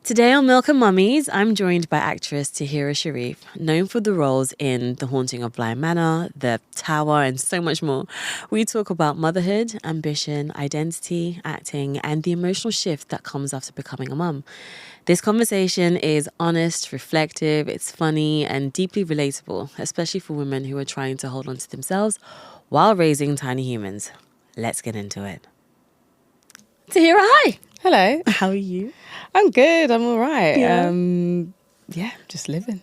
Today on Milk Mummies, I'm joined by actress Tahirah Sharif, known for the roles in The Haunting of Bly Manor, The Tower, and so much more. We talk about motherhood, ambition, identity, acting, and the emotional shift that comes after becoming a mum. This conversation is honest, reflective, it's funny, and deeply relatable, especially for women who are trying to hold on to themselves while raising tiny humans. Let's get into it. Tahirah, hi. Hello. How are you? I'm good. I'm all right. Yeah. Just living.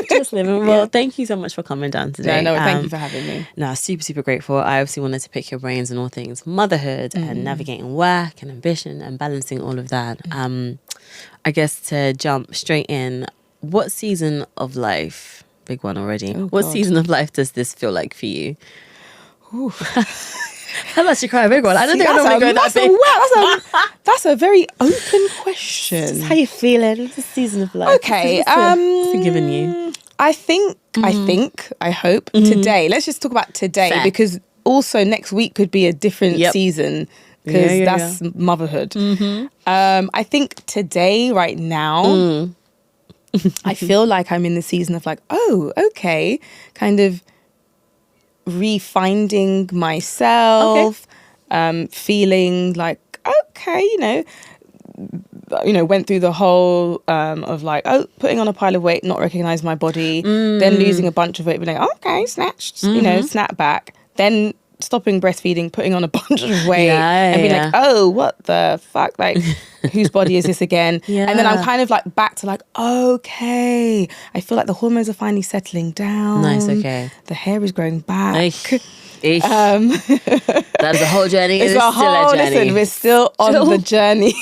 Just living. Well, thank you so much for coming down today. No, thank you for having me. No, super grateful. I obviously wanted to pick your brains on all things motherhood and navigating work and ambition and balancing all of that. I guess to jump straight in, what season of life, big one already, what season of life does this feel like for you? How much you cry a big one? I don't think I normally go that big. That's a very open question. How you feeling? What's the season of life? Okay. What's it giving you? I hope today. Let's just talk about today. Fair. Because also next week could be a different season because that's motherhood. I think today, right now, I feel like I'm in the season of like, oh, okay, kind of refinding myself, feeling like, okay, went through the whole of like, putting on a pile of weight, not recognize my body, then losing a bunch of weight, being like, okay, snatched, snap back, then stopping breastfeeding, putting on a bunch of weight and being like, oh, what the fuck, like whose body is this again? And then I'm kind of like back to like, okay, I feel like the hormones are finally settling down. Nice, okay. The hair is growing back. That is a whole journey. It's a whole journey. Listen, we're still on the journey.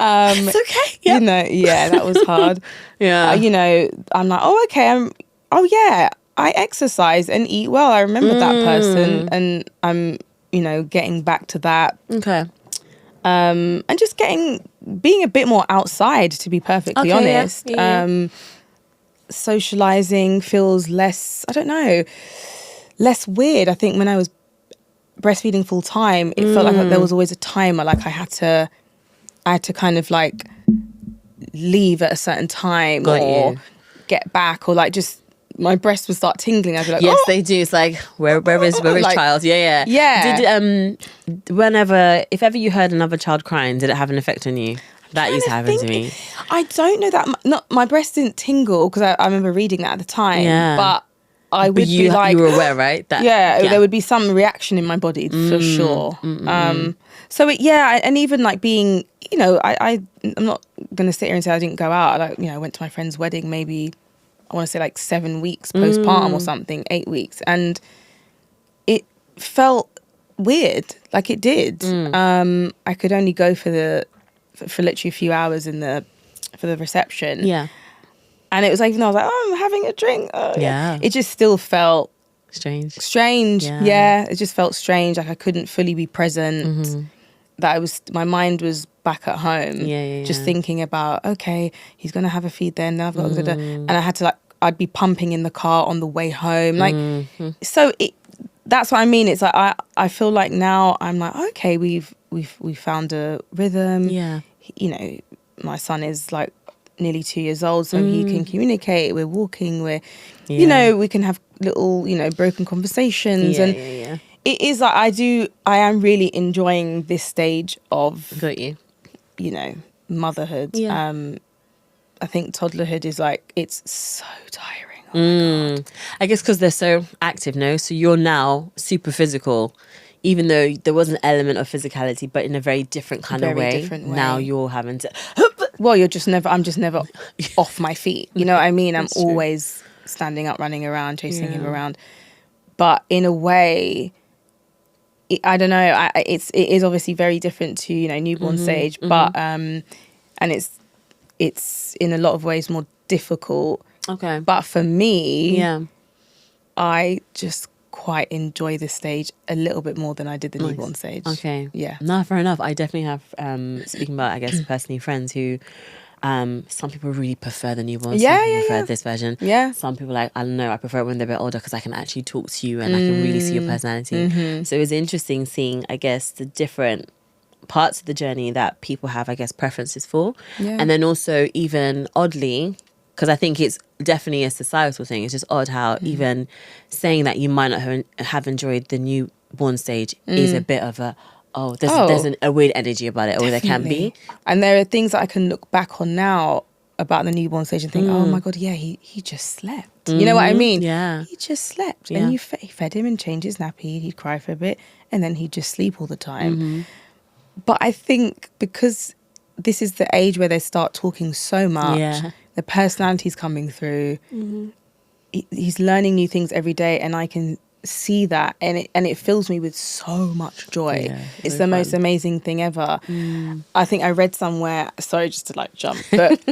It's okay. Yep. That was hard. I'm like, oh, okay. I exercise and eat well. I remember that person, and I'm, getting back to that. Okay. And just being a bit more outside, to be perfectly honest. Yeah. Socializing feels less, less weird. I think when I was breastfeeding full time, it felt like there was always a timer. Like I had to kind of like leave at a certain time get back, or like just my breast would start tingling. I'd be like, yes, they do. It's like, where is like, child? Yeah. Did if ever you heard another child crying, did it have an effect on you? That used to happen to me. I don't know that. My breast didn't tingle because I remember reading that at the time. Yeah. But I would be like, you were aware, right? That, there would be some reaction in my body for sure. And even like being, I'm not gonna sit here and say I didn't go out. I went to my friend's wedding maybe, I want to say like 7 weeks postpartum or something, 8 weeks. And it felt weird. Like it did. I could only go for literally a few hours for the reception. Yeah. And it was like, even though I was like, oh, I'm having a drink. It just still felt strange. Yeah. It just felt strange. Like I couldn't fully be present. That my mind was back at home. Just thinking about, okay, he's going to have a feed then. Now I've got and I had to I'd be pumping in the car on the way home. So that's what I mean. It's like, I feel like now I'm like, okay, we've found a rhythm. Yeah. My son is like nearly 2 years old, so he can communicate. We're walking, we can have little, broken conversations. It is like, I am really enjoying this stage of, motherhood. Yeah. I think toddlerhood is like, it's so tiring. Oh my God. I guess because they're so active, no? So you're now super physical, even though there was an element of physicality, but in a very different kind of way. Now you're having to... Well, I'm just never off my feet. You know what I mean? I'm always standing up, running around, chasing him around. But in a way, I don't know, it is obviously very different to, newborn stage, but, and it's in a lot of ways more difficult. Okay. But for me, I just quite enjoy this stage a little bit more than I did the newborn stage. Okay. Yeah. No, fair enough. I definitely have, speaking about, I guess, personally friends who, some people really prefer the newborn. Some people prefer this version. Yeah. Some people like, I don't know, I prefer it when they're a bit older because I can actually talk to you and I can really see your personality. So it was interesting seeing, I guess, the different parts of the journey that people have, I guess, preferences for. Yeah. And then also, even oddly, because I think it's definitely a societal thing, it's just odd how even saying that you might not have enjoyed the newborn stage is a bit of a, there's a weird energy about it, or there can be. And there are things that I can look back on now about the newborn stage and think, oh my God, yeah, he just slept. You know what I mean? Yeah. He just slept. Yeah. And you fed him and changed his nappy. He'd cry for a bit and then he'd just sleep all the time. But I think because this is the age where they start talking so much, the personality's coming through. He's learning new things every day, and I can see that, and it fills me with so much joy. Yeah, it's the most amazing thing ever. I think I read somewhere, sorry, just to like jump, but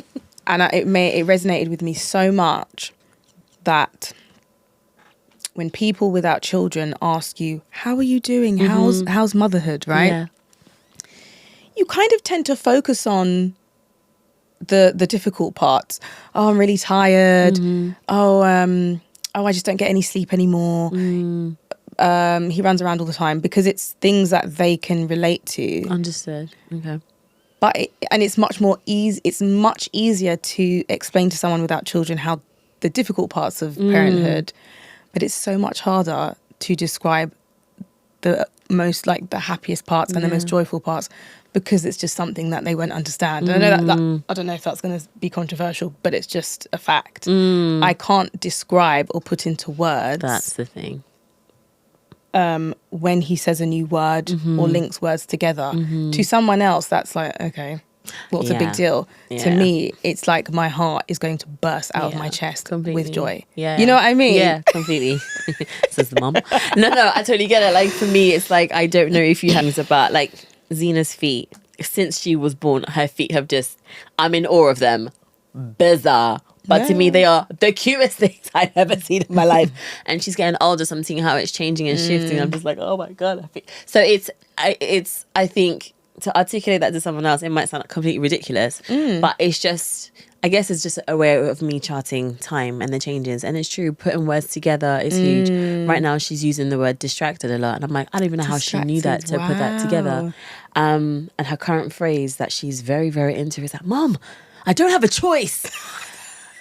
and it resonated with me so much that when people without children ask you, how are you doing? How's motherhood, right? Yeah. You kind of tend to focus on the difficult parts. Oh, I'm really tired. Oh, I just don't get any sleep anymore. He runs around all the time, because it's things that they can relate to. Understood. Okay. But it's much more easy. It's much easier to explain to someone without children how the difficult parts of parenthood, but it's so much harder to describe the most, like, the happiest parts and the most joyful parts, because it's just something that they won't understand. And I know that I don't know if that's going to be controversial, but it's just a fact. I can't describe or put into words. That's the thing. When he says a new word or links words together. To someone else, that's like, okay, what's a big deal? To me, it's like my heart is going to burst out of my chest with joy. Yeah. You know what I mean? Yeah, completely. Says the mum. No, I totally get it. Like, for me, it's like, I don't know if you have this about, like, Zena's feet. Since she was born, her feet have just, I'm in awe of them. Bizarre. But to me, they are the cutest things I've ever seen in my life. And she's getting older, so I'm seeing how it's changing and shifting. I'm just like, oh my God. So I think, to articulate that to someone else, it might sound completely ridiculous, but it's just, I guess it's just a way of me charting time and the changes. And it's true, putting words together is huge. Right now, she's using the word distracted a lot. And I'm like, I don't even know how she knew that, to put that together. And her current phrase that she's very, very into is like, Mom, I don't have a choice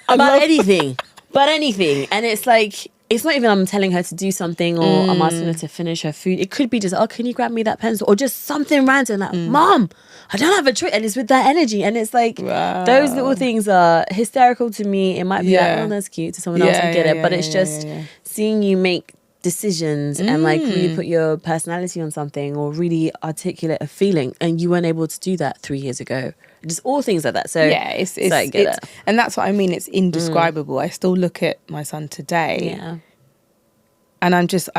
about anything, but anything. And it's like, it's not even I'm telling her to do something or I'm asking her to finish her food. It could be just, oh, can you grab me that pencil? Or just something random like, Mom, I don't have a choice. And it's with that energy. And it's like, those little things are hysterical to me. It might be like, oh, that's cute. To someone else, I get it. But it's just seeing you make decisions and like really put your personality on something or really articulate a feeling. And you weren't able to do that 3 years ago. Just all things like that. So yeah, it's and that's what I mean. It's indescribable. I still look at my son today, and I'm just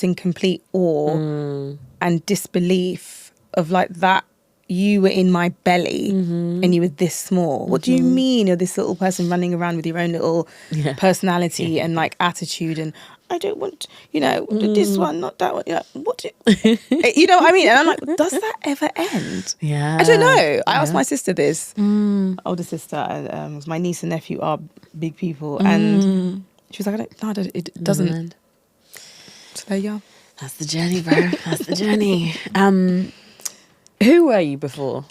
in complete awe and disbelief of like that. You were in my belly and you were this small. What do you mean you're this little person running around with your own little personality and like attitude and I don't want, this one, not that one. What you know what I mean? And I'm like, does that ever end? Yeah. I don't know. I asked my sister this, older sister, and my niece and nephew are big people. And she was like, it doesn't end. So there you go. That's the journey, bro. That's the journey. Who were you before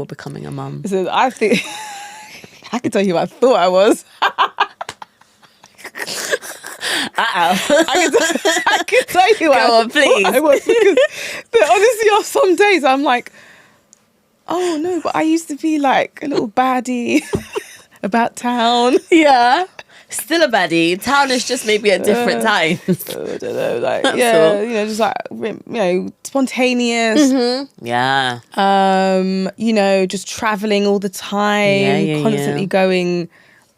becoming a mum? So I think, I can tell you what I thought I was. I can tell you what Go on, please. I was, but honestly, some days I'm like, oh no, but I used to be like a little baddie about town. Yeah. Still a baddie. Town is just maybe at different times. I don't know, like just like spontaneous. Yeah. Just traveling all the time, constantly going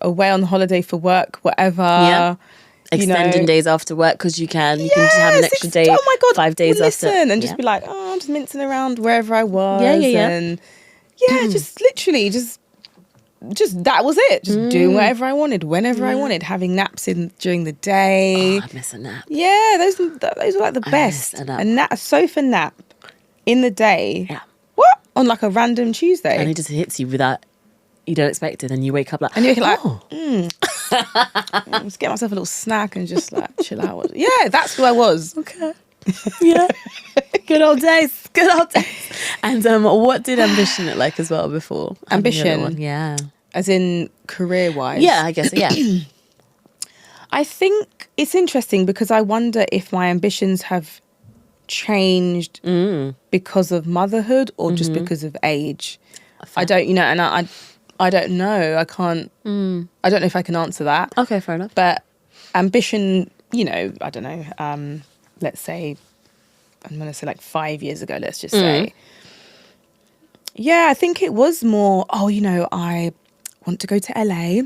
away on holiday for work, whatever. Yeah. Extending days after work because you can. You can just have an extra day. Oh my God, 5 days after. And just be like, oh, I'm just mincing around wherever I was. And just literally just that was it. Just doing whatever I wanted, whenever I wanted, having naps during the day. Oh, I miss a nap. Yeah, those are like the best. A sofa nap in the day. Yeah. What? On like a random Tuesday. And it just hits you without, you don't expect it. And you wake up like, just get myself a little snack and just like chill out. Yeah, that's who I was. Okay. Yeah. Good old days. Good old days. And what did ambition look like as well before? having the other one? Ambition? Yeah. As in career-wise? Yeah, I guess. Yeah. I think it's interesting because I wonder if my ambitions have changed because of motherhood or just because of age. I don't, and I don't know. I can't, I don't know if I can answer that. Okay, fair enough. But ambition, I don't know, let's say, I'm going to say like 5 years ago, let's just say. Yeah, I think it was more, I want to go to LA,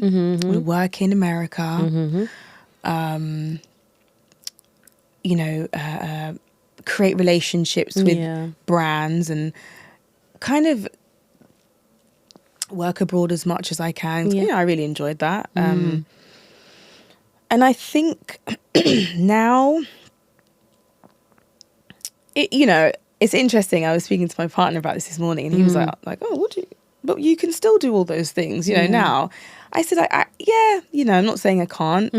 we work in America, create relationships with brands and kind of work abroad as much as I can. I really enjoyed that. And I think now, it's interesting. I was speaking to my partner about this morning and he was like, oh, but you can still do all those things, now. I said, I'm not saying I can't,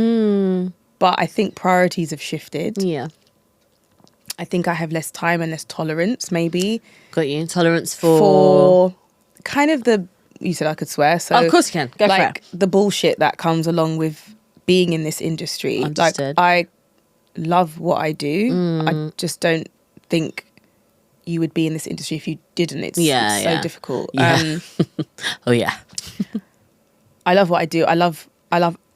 but I think priorities have shifted. Yeah. I think I have less time and less tolerance, maybe. Got you. Tolerance for kind of you said I could swear. So of course you can. Go for it. The bullshit that comes along with being in this industry. Understood. Like, I love what I do. I just don't think you would be in this industry if you didn't. It's so difficult. Yeah. Oh yeah. I love what I do. I love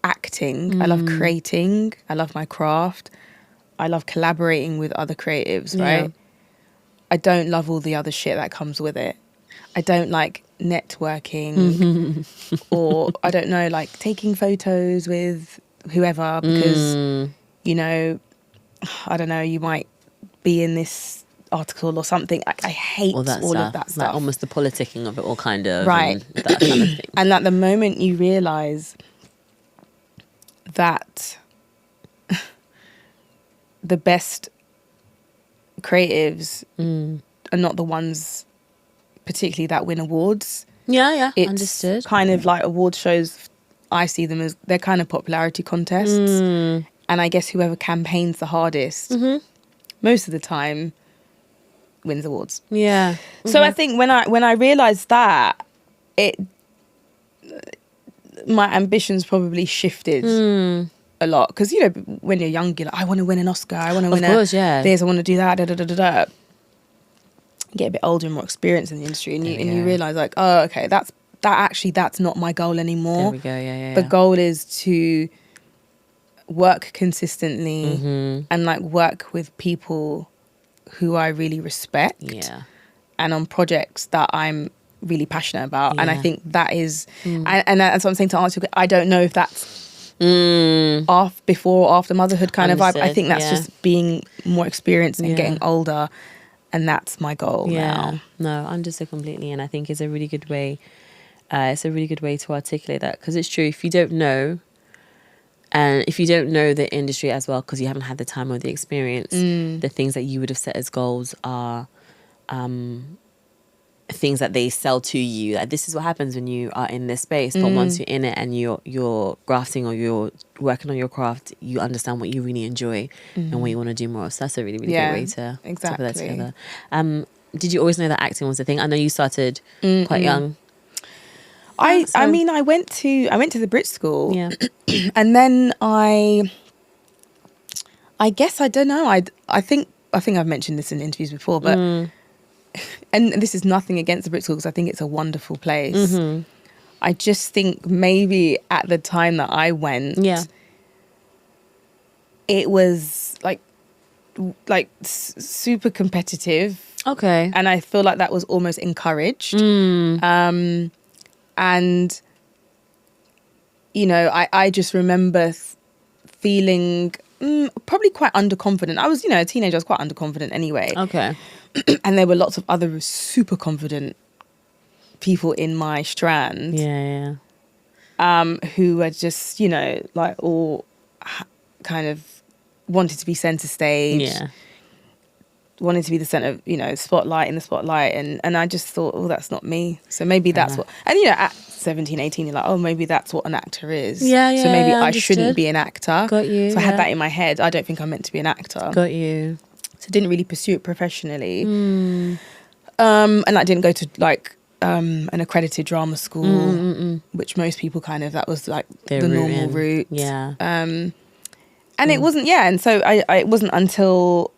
acting. I love creating. I love my craft. I love collaborating with other creatives, right? I don't love all the other shit that comes with it. I don't like networking or I don't know, like taking photos with whoever because, I don't know, you might be in this article or something. I hate all of that stuff. Like almost the politicking of it all, kind of. Right. And that kind of thing. And at the moment you realise that the best creatives are not the ones particularly that win awards. Yeah, it's understood. Kind of like award shows, I see them as they're kind of popularity contests. And I guess whoever campaigns the hardest most of the time wins awards. Yeah. So I think when I realised that, my ambitions probably shifted a lot because when you're young you're like, I want to win an Oscar, I want to win this, I want to do that, get a bit older and more experienced in the industry and you realise like, oh, okay, that's not my goal anymore. There we go. The goal is to work consistently and like work with people who I really respect and on projects that I'm really passionate about. And I think that is and that's what I'm saying to answer. I don't know if that's before or after motherhood kind of vibe. I think that's just being more experienced and getting older, and that's my goal now. No, understood completely. And I think it's a really good way to articulate that, because it's true. If you don't know, and if you don't know the industry as well because you haven't had the time or the experience, the things that you would have set as goals are things that they sell to you. Like, this is what happens when you are in this space. But once you're in it and you're grafting or you're working on your craft, you understand what you really enjoy and what you want to do more of. So that's a really, really good way to put that together. Did you always know that acting was a thing? I know you started quite young. I mean, I went to the Brit School. Yeah. And then I guess, I don't know. I think I've mentioned this in interviews before, but and this is nothing against the Brit School because I think it's a wonderful place. I just think maybe at the time that I went, it was like super competitive. Okay. And I feel like that was almost encouraged. And I just remember feeling probably quite underconfident. I was, a teenager. I was quite underconfident anyway. Okay. And there were lots of other super confident people in my strand. Yeah. Who were just, like all kind of wanted to be centre stage. Yeah. Wanted to be the centre of, spotlight in the spotlight. And I just thought, oh, that's not me. So maybe that's what... And, at 17, 18, you're like, oh, maybe that's what an actor is. Yeah. So maybe I understood. shouldn't be an actor. Got you. So I had that in my head. I don't think I'm meant to be an actor. Got you. So didn't really pursue it professionally. And I didn't go to like an accredited drama school, which most people kind of, that was like the normal route. Yeah. And it wasn't, and so I it wasn't until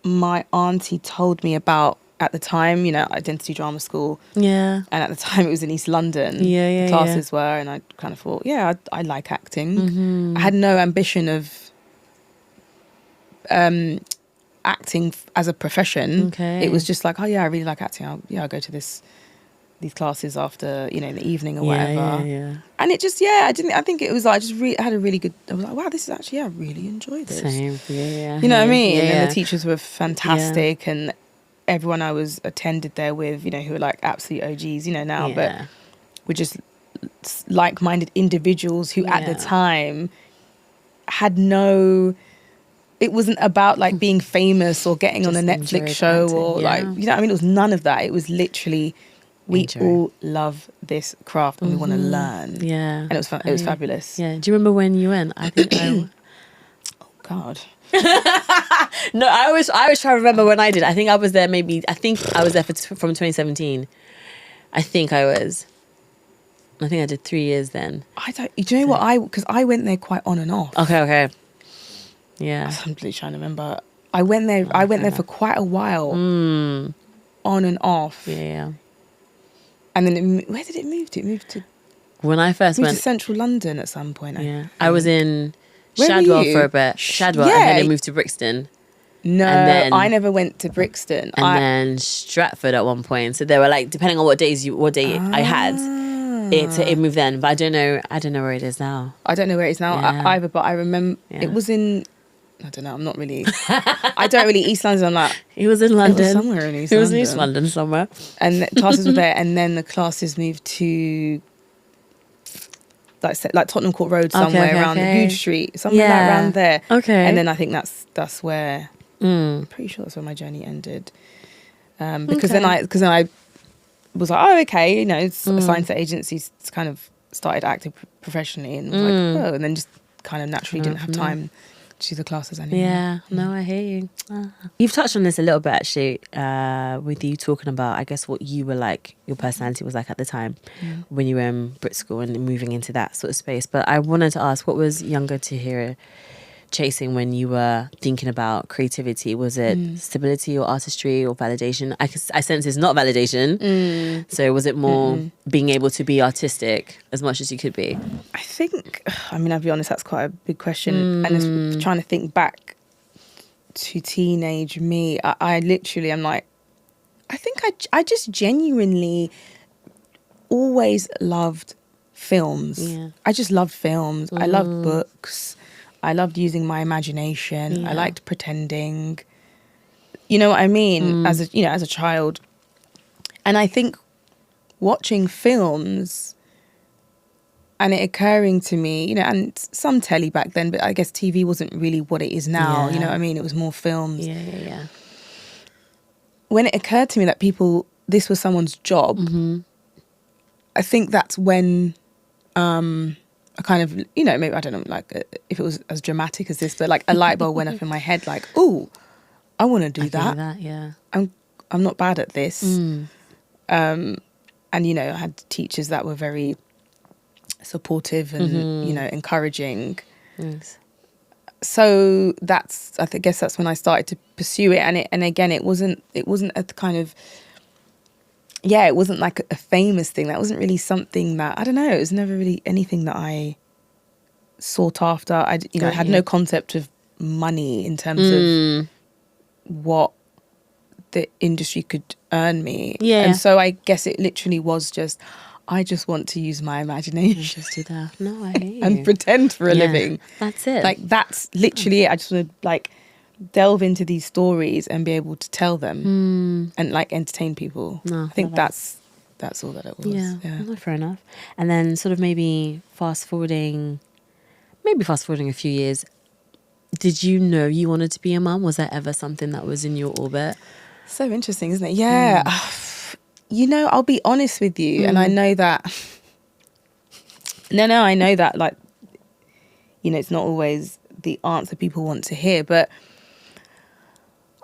my auntie told me about, at the time, identity drama school. Yeah. And at the time it was in East London. Yeah, the classes were, and I kind of thought, I like acting. I had no ambition of acting as a profession. Okay. It was just like, I really like acting. I'll go to these classes after, in the evening or whatever. Yeah. And it just, I think it was like, I had a really good, I was like, wow, this is actually, I really enjoyed this. Same. Yeah. You know what I mean? Yeah. And the teachers were fantastic, and everyone I was attended there with, who were like absolute OGs, now, but were just like-minded individuals who at the time had no, it wasn't about like being famous or getting on a Netflix show or like, it was none of that. It was literally, we all love this craft and we want to learn. Yeah. And it was fun. It was fabulous. Yeah. Do you remember when you went? I think oh God. No, I always try to remember when I did. I think I was there from 2017. I think I did 3 years then. Do you know what? Because I went there quite on and off. Okay. Yeah. I'm literally trying to remember. I went there for quite a while. On and off. Yeah. And then where did it move to? It moved to, when I first went to central London at some point. I was in Shadwell for a bit. Shadwell, and then it moved to Brixton. No, I never went to Brixton. And then Stratford at one point. So they were like, depending on what day I had, it moved then. But I don't know where it is now. I don't know where it is now either. But I remember it was in, I don't know. I'm not really. I don't really East London. I'm like, it was in London. It was somewhere in East London. It was in East London somewhere. And the classes were there, and then the classes moved to like Tottenham Court Road somewhere around the huge street, somewhere like around there. Okay. And then I think that's where. I'm pretty sure that's where my journey ended. Because then I was like, oh, okay, it's assigned to agencies, kind of started acting professionally, and was like, oh, and then just kind of naturally didn't have time to do the classes anymore. Yeah, no, I hear you. You've touched on this a little bit actually, with you talking about, I guess, what you were like, your personality was like at the time when you were in Brit school and moving into that sort of space. But I wanted to ask, what was younger Tahirah chasing when you were thinking about creativity? Was it stability or artistry or validation? I sense it's not validation. So was it more being able to be artistic as much as you could be? I think, I'll be honest, that's quite a big question. And it's trying to think back to teenage me, I literally am like, I think I just genuinely always loved films. Yeah. I just loved films. I loved books. I loved using my imagination. Yeah. I liked pretending. You know what I mean? As a child. And I think watching films and it occurring to me, and some telly back then, but I guess TV wasn't really what it is now. Yeah. You know what I mean? It was more films. Yeah. When it occurred to me that this was someone's job, I think that's when I kind of, maybe, I don't know, like if it was as dramatic as this, but like a light bulb went up in my head, like, oh, I want to do that. Yeah. I'm not bad at this. And, I had teachers that were very supportive and, encouraging. Yes. So I guess that's when I started to pursue it. And again, it wasn't a kind of, it wasn't like a famous thing. That wasn't really something that, I don't know, it was never really anything that I sought after. I had no concept of money in terms of what the industry could earn me. Yeah. And so I guess it literally was just, I just want to use my imagination. Just do that. No, I hear you. And pretend for a living. That's it. Like, that's literally it. I just want to, like, delve into these stories and be able to tell them and like entertain people. I think that's all that it was. Yeah. No, fair enough. And then sort of maybe fast forwarding a few years, did you know you wanted to be a mum? Was that ever something that was in your orbit? So interesting, isn't it? Yeah. I'll be honest with you, and I know that I know that, like, it's not always the answer people want to hear, but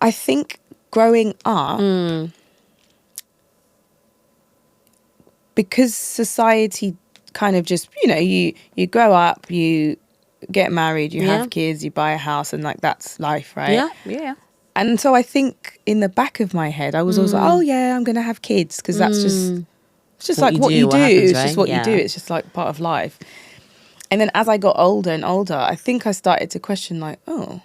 I think growing up, because society kind of just, you grow up, you get married, you have kids, you buy a house, and like that's life, right? Yeah. And so I think in the back of my head, I was always like, oh yeah, I'm going to have kids, because that's just, it's just like what you do. Happens, it's just what you do. It's just like part of life. And then as I got older and older, I think I started to question like, I don't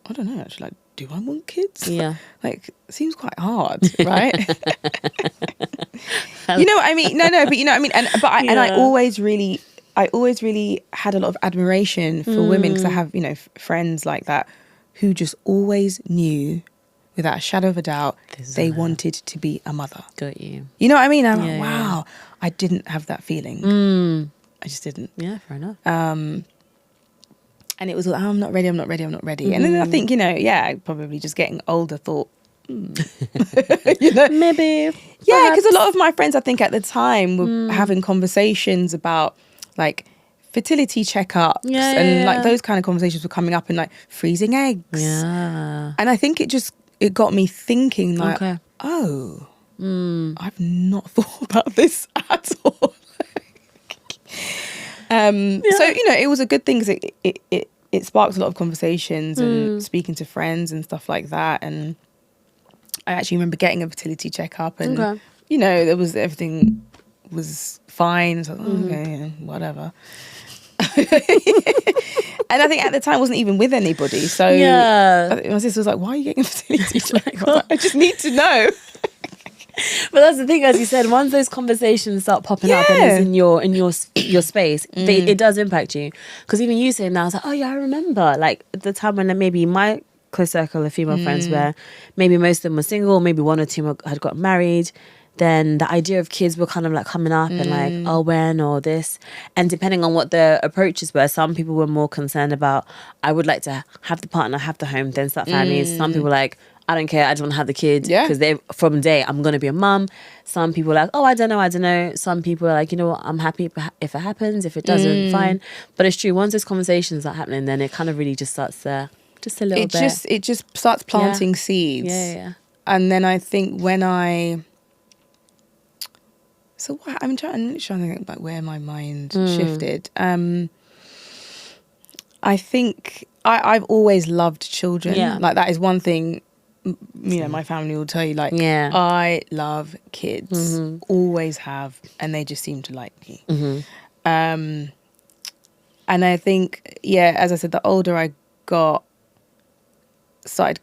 know, actually, like, do I want kids? Yeah. Like, it seems quite hard, right? You know what I mean? No, but you know what I mean? And I always really had a lot of admiration for women, because I have, friends like that who just always knew without a shadow of a doubt they wanted to be a mother. Got you. You know what I mean? I'm like, wow, I didn't have that feeling. I just didn't. Yeah, fair enough. And it was like, I'm not ready. And then I think, probably just getting older thought, maybe. Yeah, because a lot of my friends, I think at the time, were having conversations about like fertility checkups and like those kind of conversations were coming up, and like freezing eggs. Yeah. And I think it got me thinking like, I've not thought about this at all. So, it was a good thing, because it sparked a lot of conversations and speaking to friends and stuff like that. And I actually remember getting a fertility checkup, and everything was fine. So, okay, whatever. And I think at the time I wasn't even with anybody. So my sister was like, why are you getting a fertility checkup? I just need to know. But that's the thing, as you said, once those conversations start popping up and it's in your space, it does impact you. Because even you saying that, I was like, oh yeah, I remember like at the time when maybe my close circle of female friends, where maybe most of them were single, maybe one or two had got married, then the idea of kids were kind of like coming up and like, oh, when or this. And depending on what the approaches were, some people were more concerned about, I would like to have the partner, have the home, then start families. Some people were like, I don't care, I just want to have the kid, because they from day I'm going to be a mum. Some people are like, oh, I don't know. Some people are like, you know what, I'm happy if it happens. If it doesn't, fine. But it's true, once those conversations are happening, then it kind of really just starts there, just a little bit. It just starts planting seeds. Yeah. And then I think when I'm trying to think about where my mind shifted. I think I've always loved children. Yeah. Like that is one thing, my family will tell you, like, I love kids, always have, and they just seem to like me. And I think, as I said, the older I got, started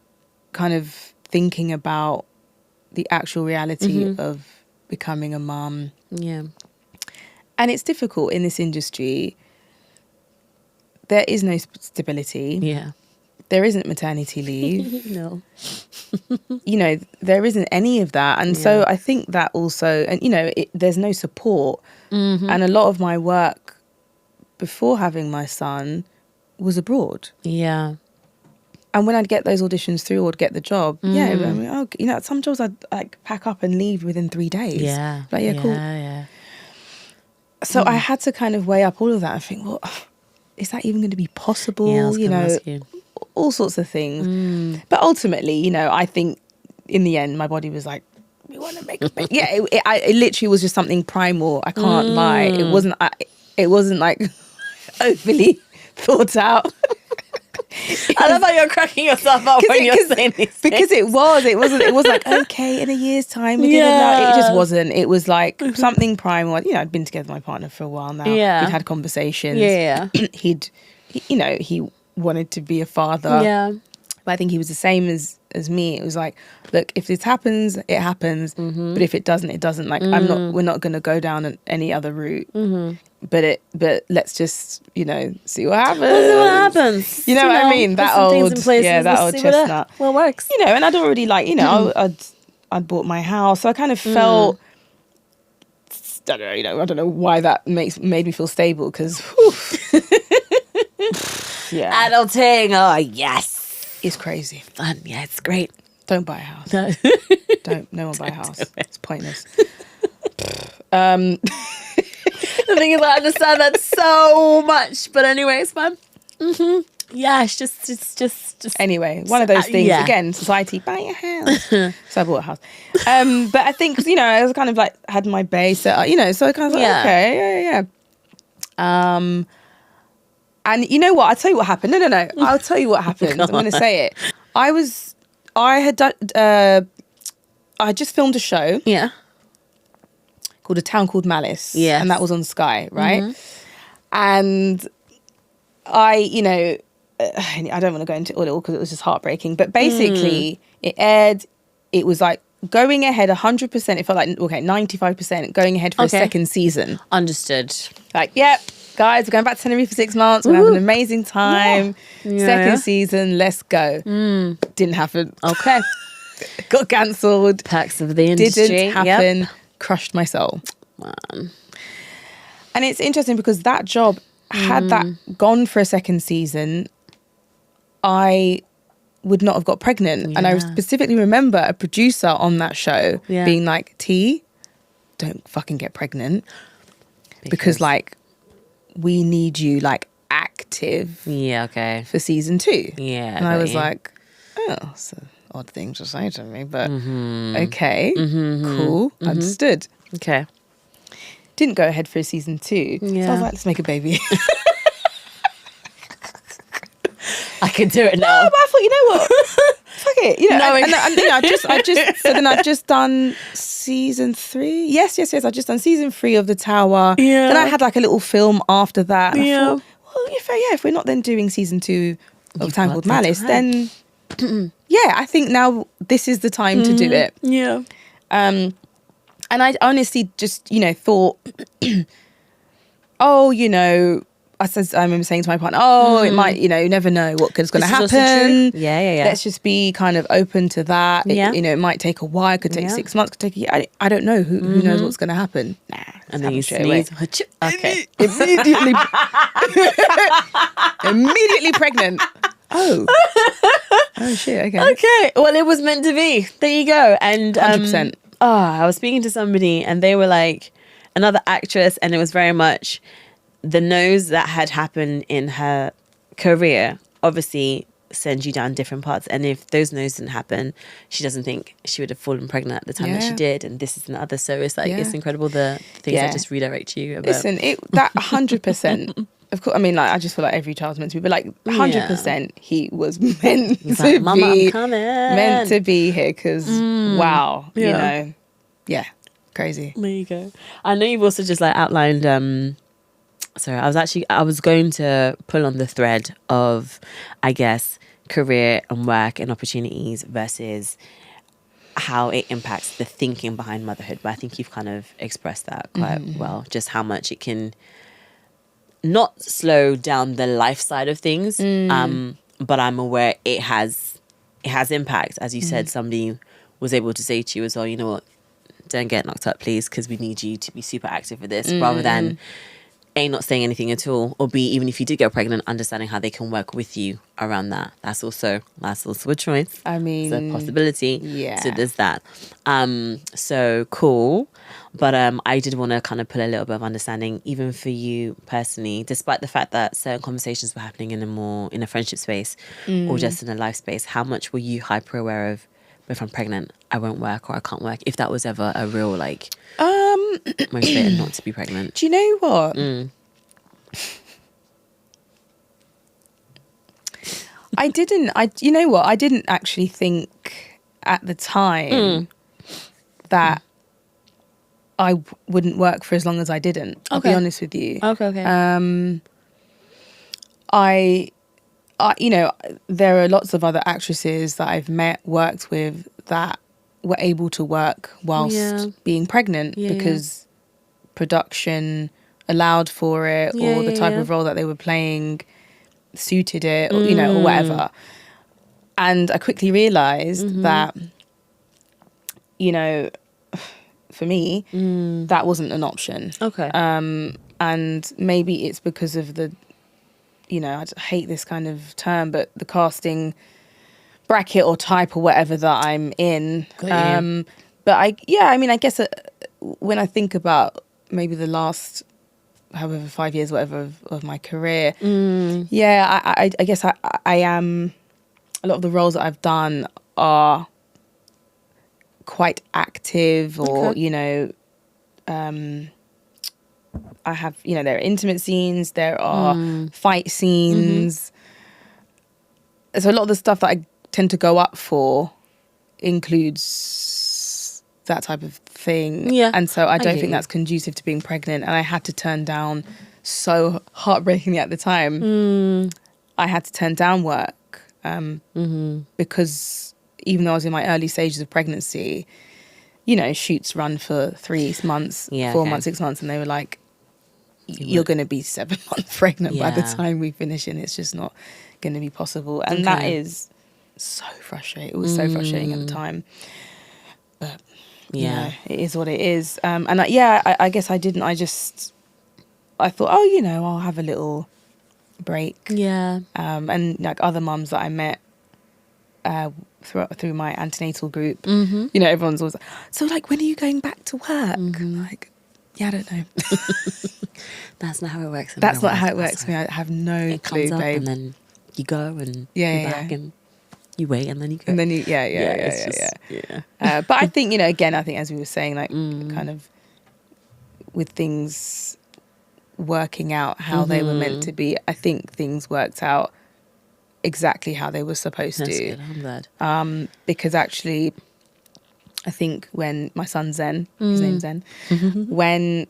kind of thinking about the actual reality of becoming a mum. Yeah. And it's difficult in this industry. There is no stability. Yeah. There isn't maternity leave. No. There isn't any of that. And so I think that also, and, there's no support. And a lot of my work before having my son was abroad. Yeah. And when I'd get those auditions through or get the job, some jobs I'd like pack up and leave within 3 days. Yeah. Like, cool. Yeah. So I had to kind of weigh up all of that and think, well, is that even going to be possible? All sorts of things. But ultimately, I think in the end, my body was like, we want to make a baby. It literally was just something primal. I can't lie. It wasn't like overly thought out. I love how you're cracking yourself up when you're saying these because things. It was like, okay, in a year's time we're gonna it just wasn't. It was like something primal. I'd been together with my partner for a while now. We'd had conversations. He wanted to be a father. But I think he was the same as me. It was like, look, if this happens, it happens. But if it doesn't, it doesn't. Like we're not gonna go down any other route. But let's just, see what happens. We'll see what happens. You know what I mean? That old chestnut. Well, works. And I'd already I'd bought my house, so I kind of felt. I don't know why that made me feel stable, because. Adulting. Oh yes, it's crazy. Fun. Yeah, it's great. Don't buy a house. No one buy a house. It's pointless. The thing is, I understand that so much, but anyway, it's fun. Yeah, it's just Anyway, one of those things. yeah. Again, society, buy a house. So I bought a house. But I think, 'cause, I was kind of like, had my base, so I kind of like, Yeah. okay, yeah. And you know what? I'll tell you what happened. No. I'll tell you what happened. I'm going to say it. I had just filmed a show Yeah. called A Town Called Malice. Yes. And that was on Sky, right? And I don't want to go into it all because it was just heartbreaking. But basically, it aired. It was like going ahead 100%. It felt like, 95% going ahead for a second season. Understood. Like, yep, guys, we're going back to Tenerife for 6 months. We're going to have an amazing time. Yeah. Second season, let's go. Didn't happen. Okay. Got cancelled. Perks of the industry. Didn't happen. Yep. Crushed my soul. Man. And it's interesting because that job, had that gone for a second season, I would not have got pregnant. And I specifically remember a producer on that show being like, T, don't fucking get pregnant. Because like, we need you like active for season 2. Yeah. And I was like, oh, it's an odd thing to say to me, but okay, cool, understood. Okay. Didn't go ahead for a season 2. So I was like, let's make a baby. I can do it now. No, but I thought, you know what? Fuck it. I've just done season 3. Yes. I've just done season 3 of The Tower. Yeah. Then I had like a little film after that. And Yeah. I thought, well, if we're not then doing season 2 of Town Called Malice, then I think now this is the time to do it. Yeah. And I honestly just, thought, oh, I remember saying to my partner, it might, you never know what is going to happen. Yeah. Let's just be kind of open to that. Yeah. It might take a while, could take 6 months, could take a year. I don't know. Who knows what's going to happen? Nah. And then you sneeze. Okay. Immediately pregnant. Oh shit. Okay. Okay. Well, it was meant to be. There you go. And 100%. I was speaking to somebody and they were like, another actress, and it was very much the no's that had happened in her career obviously sends you down different paths. And if those no's didn't happen, she doesn't think she would have fallen pregnant at the time that she did. And this is another. So it's like, it's incredible the things that just redirect you. About. Listen, that 100%. Of course, I mean, like, I just feel like every child's meant to be, but like 100%, he was meant to like, Mama, be I'm coming. Meant to be here because wow, crazy. There you go. I know you've also just like outlined. Sorry, I was going to pull on the thread of, I guess, career and work and opportunities versus how it impacts the thinking behind motherhood. But I think you've kind of expressed that quite well, just how much it can not slow down the life side of things, but I'm aware it has impact. As you said, somebody was able to say to you as well, you know what, don't get knocked up, please, because we need you to be super active for this, rather than A, not saying anything at all, or B, even if you did get pregnant, understanding how they can work with you around that. That's also a choice. I mean, it's a possibility. Yeah. So there's that. So cool. But I did want to kind of put a little bit of understanding, even for you personally, despite the fact that certain conversations were happening in a friendship space or just in a life space. How much were you hyper aware of, if I'm pregnant, I won't work or I can't work? If that was ever a real like motivator not to be pregnant. Do you know what? I didn't actually think at the time that I wouldn't work for as long as I didn't. I'll be honest with you. Okay. There are lots of other actresses that I've worked with that were able to work whilst being pregnant because production allowed for it, or the type of role that they were playing suited it, or or whatever. And I quickly realized that, for me, that wasn't an option. Okay. And maybe it's because of the, I hate this kind of term, but the casting bracket or type or whatever that I'm in. But I guess when I think about maybe the last however 5 years, whatever, of my career. Yeah, I guess I am. A lot of the roles that I've done are quite active, or I have, there are intimate scenes, there are fight scenes. So a lot of the stuff that I tend to go up for includes that type of thing. Yeah, and so I don't get think you. that's conducive to being pregnant, and I had to turn down, so heartbreakingly at the time, I had to turn down work because even though I was in my early stages of pregnancy, shoots run for 3 months, 4 months, 6 months, and they were like, you're going to be 7 months pregnant by the time we finish, and it's just not going to be possible. And that is so frustrating. It was so frustrating at the time, but it is what it is. And I guess I didn't. I thought, I'll have a little break. Yeah. And like other mums that I met through my antenatal group, everyone's always like, so like, when are you going back to work? Like, yeah, I don't know. That's not how it works. That's not how it works for me. I have no clue, comes up, babe. and then you go and Yeah, you're back and you wait and then you go. And then you, but I think, again, I think as we were saying, like kind of with things working out how they were meant to be, I think things worked out exactly how they were supposed That's to. good. I'm glad. Because actually, I think when my son Zen, his name's Zen, when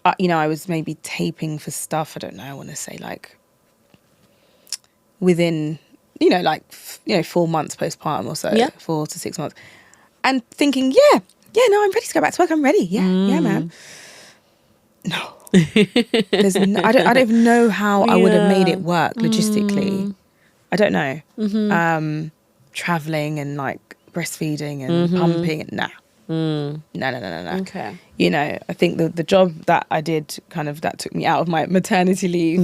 I was maybe taping for stuff, I don't know, I want to say like within 4 months postpartum or so, 4 to 6 months, and thinking, no, I'm ready to go back to work, I'm ready, yeah, man. No, I don't even know how I would have made it work logistically. I don't know. Traveling and like breastfeeding and pumping, no. Okay. I think the job that I did that took me out of my maternity leave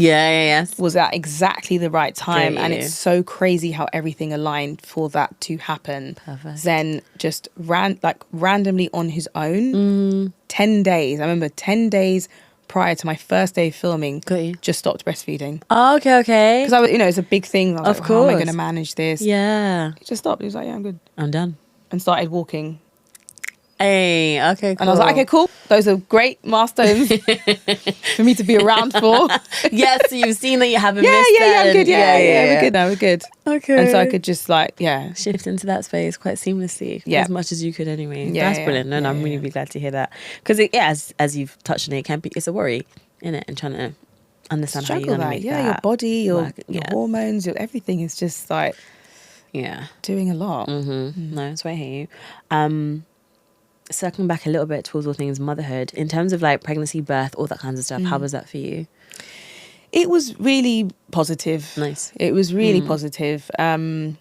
was at exactly the right time. And it's so crazy how everything aligned for that to happen. Perfect. Zen just randomly on his own, 10 days. I remember 10 days prior to my first day of filming, just stopped breastfeeding. Oh, okay. Because it's a big thing. I was Of like, how am I course. going to manage this? Yeah. He just stopped. He was like, yeah, I'm good. I'm done. And started walking. Hey, okay, cool. And I was like, okay, cool. Those are great milestones for me to be around for. Yes, so you've seen that you haven't missed Yeah, that. I'm good. Yeah, we're good now. We're good. Okay. And so I could just shift into that space quite seamlessly, as much as you could anyway. Yeah, That's brilliant. No, I'm really glad to hear that, because as you've touched on it, it's a worry, isn't it? And trying to understand how you're going to make that your body, your work. hormones, everything is just like doing a lot. No, that's why I hear you. Circling back a little bit towards all things motherhood, in terms of like pregnancy, birth, all that kinds of stuff, how was that for you? It was really positive. Nice. It was really positive. For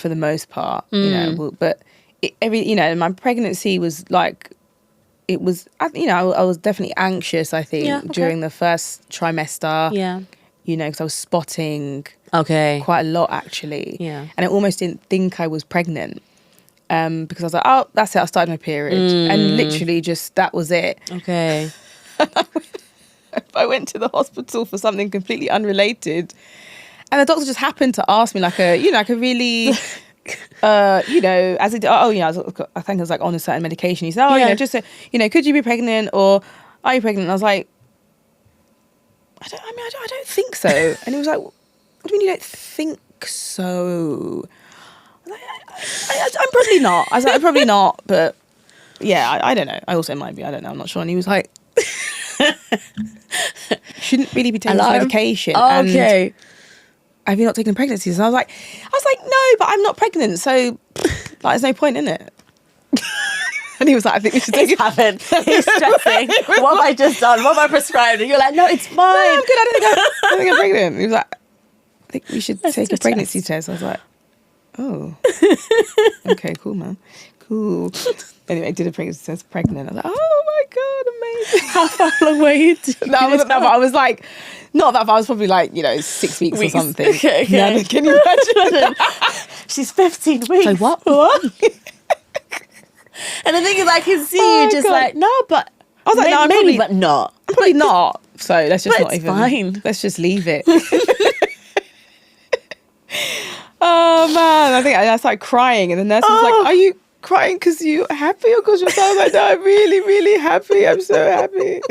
the most part, but my pregnancy was like, it was, I was definitely anxious, I think, during the first trimester. Yeah. Because I was spotting quite a lot, actually. Yeah. And I almost didn't think I was pregnant. Because I was like, oh, that's it, I started my period. And literally just, that was it. Okay. I went to the hospital for something completely unrelated. And the doctor just happened to ask me like a really, as it, I think I was like on a certain medication. He said, just, could you be pregnant, or are you pregnant? And I was like, I don't think so. And he was like, what do you mean you don't think so? I was like, I'm probably not. I was like, I'm probably not, but yeah, I don't know. I also might be. I don't know. I'm not sure. And he was like, shouldn't really be taking this medication. Oh, okay. And have you not taken pregnancies? And I was like, no, but I'm not pregnant. So there's no point in it. And he was like, I think we should take it. He's stressing. What have I just done? What have I prescribed? And you're like, no, it's fine. No, I'm good. I don't think I'm pregnant. He was like, I think we should take a pregnancy test. I was like, oh, okay, cool, man. Cool. Anyway, I did a pregnancy test, pregnant. I was like, oh my God, amazing. How far along were you? No, I wasn't that far. I was like, not that far. I was probably like, 6 weeks or something. Okay. Yeah, can you imagine? She's 15 weeks. So what? And the thing is, I can see Oh, you just God. like, no, but I was like, no, I'm maybe, probably, but not. I'm probably not. So let's just But not it's even. fine. Let's just leave it. Oh man, I think I started crying, and the nurse was like, "Are you crying because you're happy or because you're sad?" I was like, "No, I'm really, really happy. I'm so happy."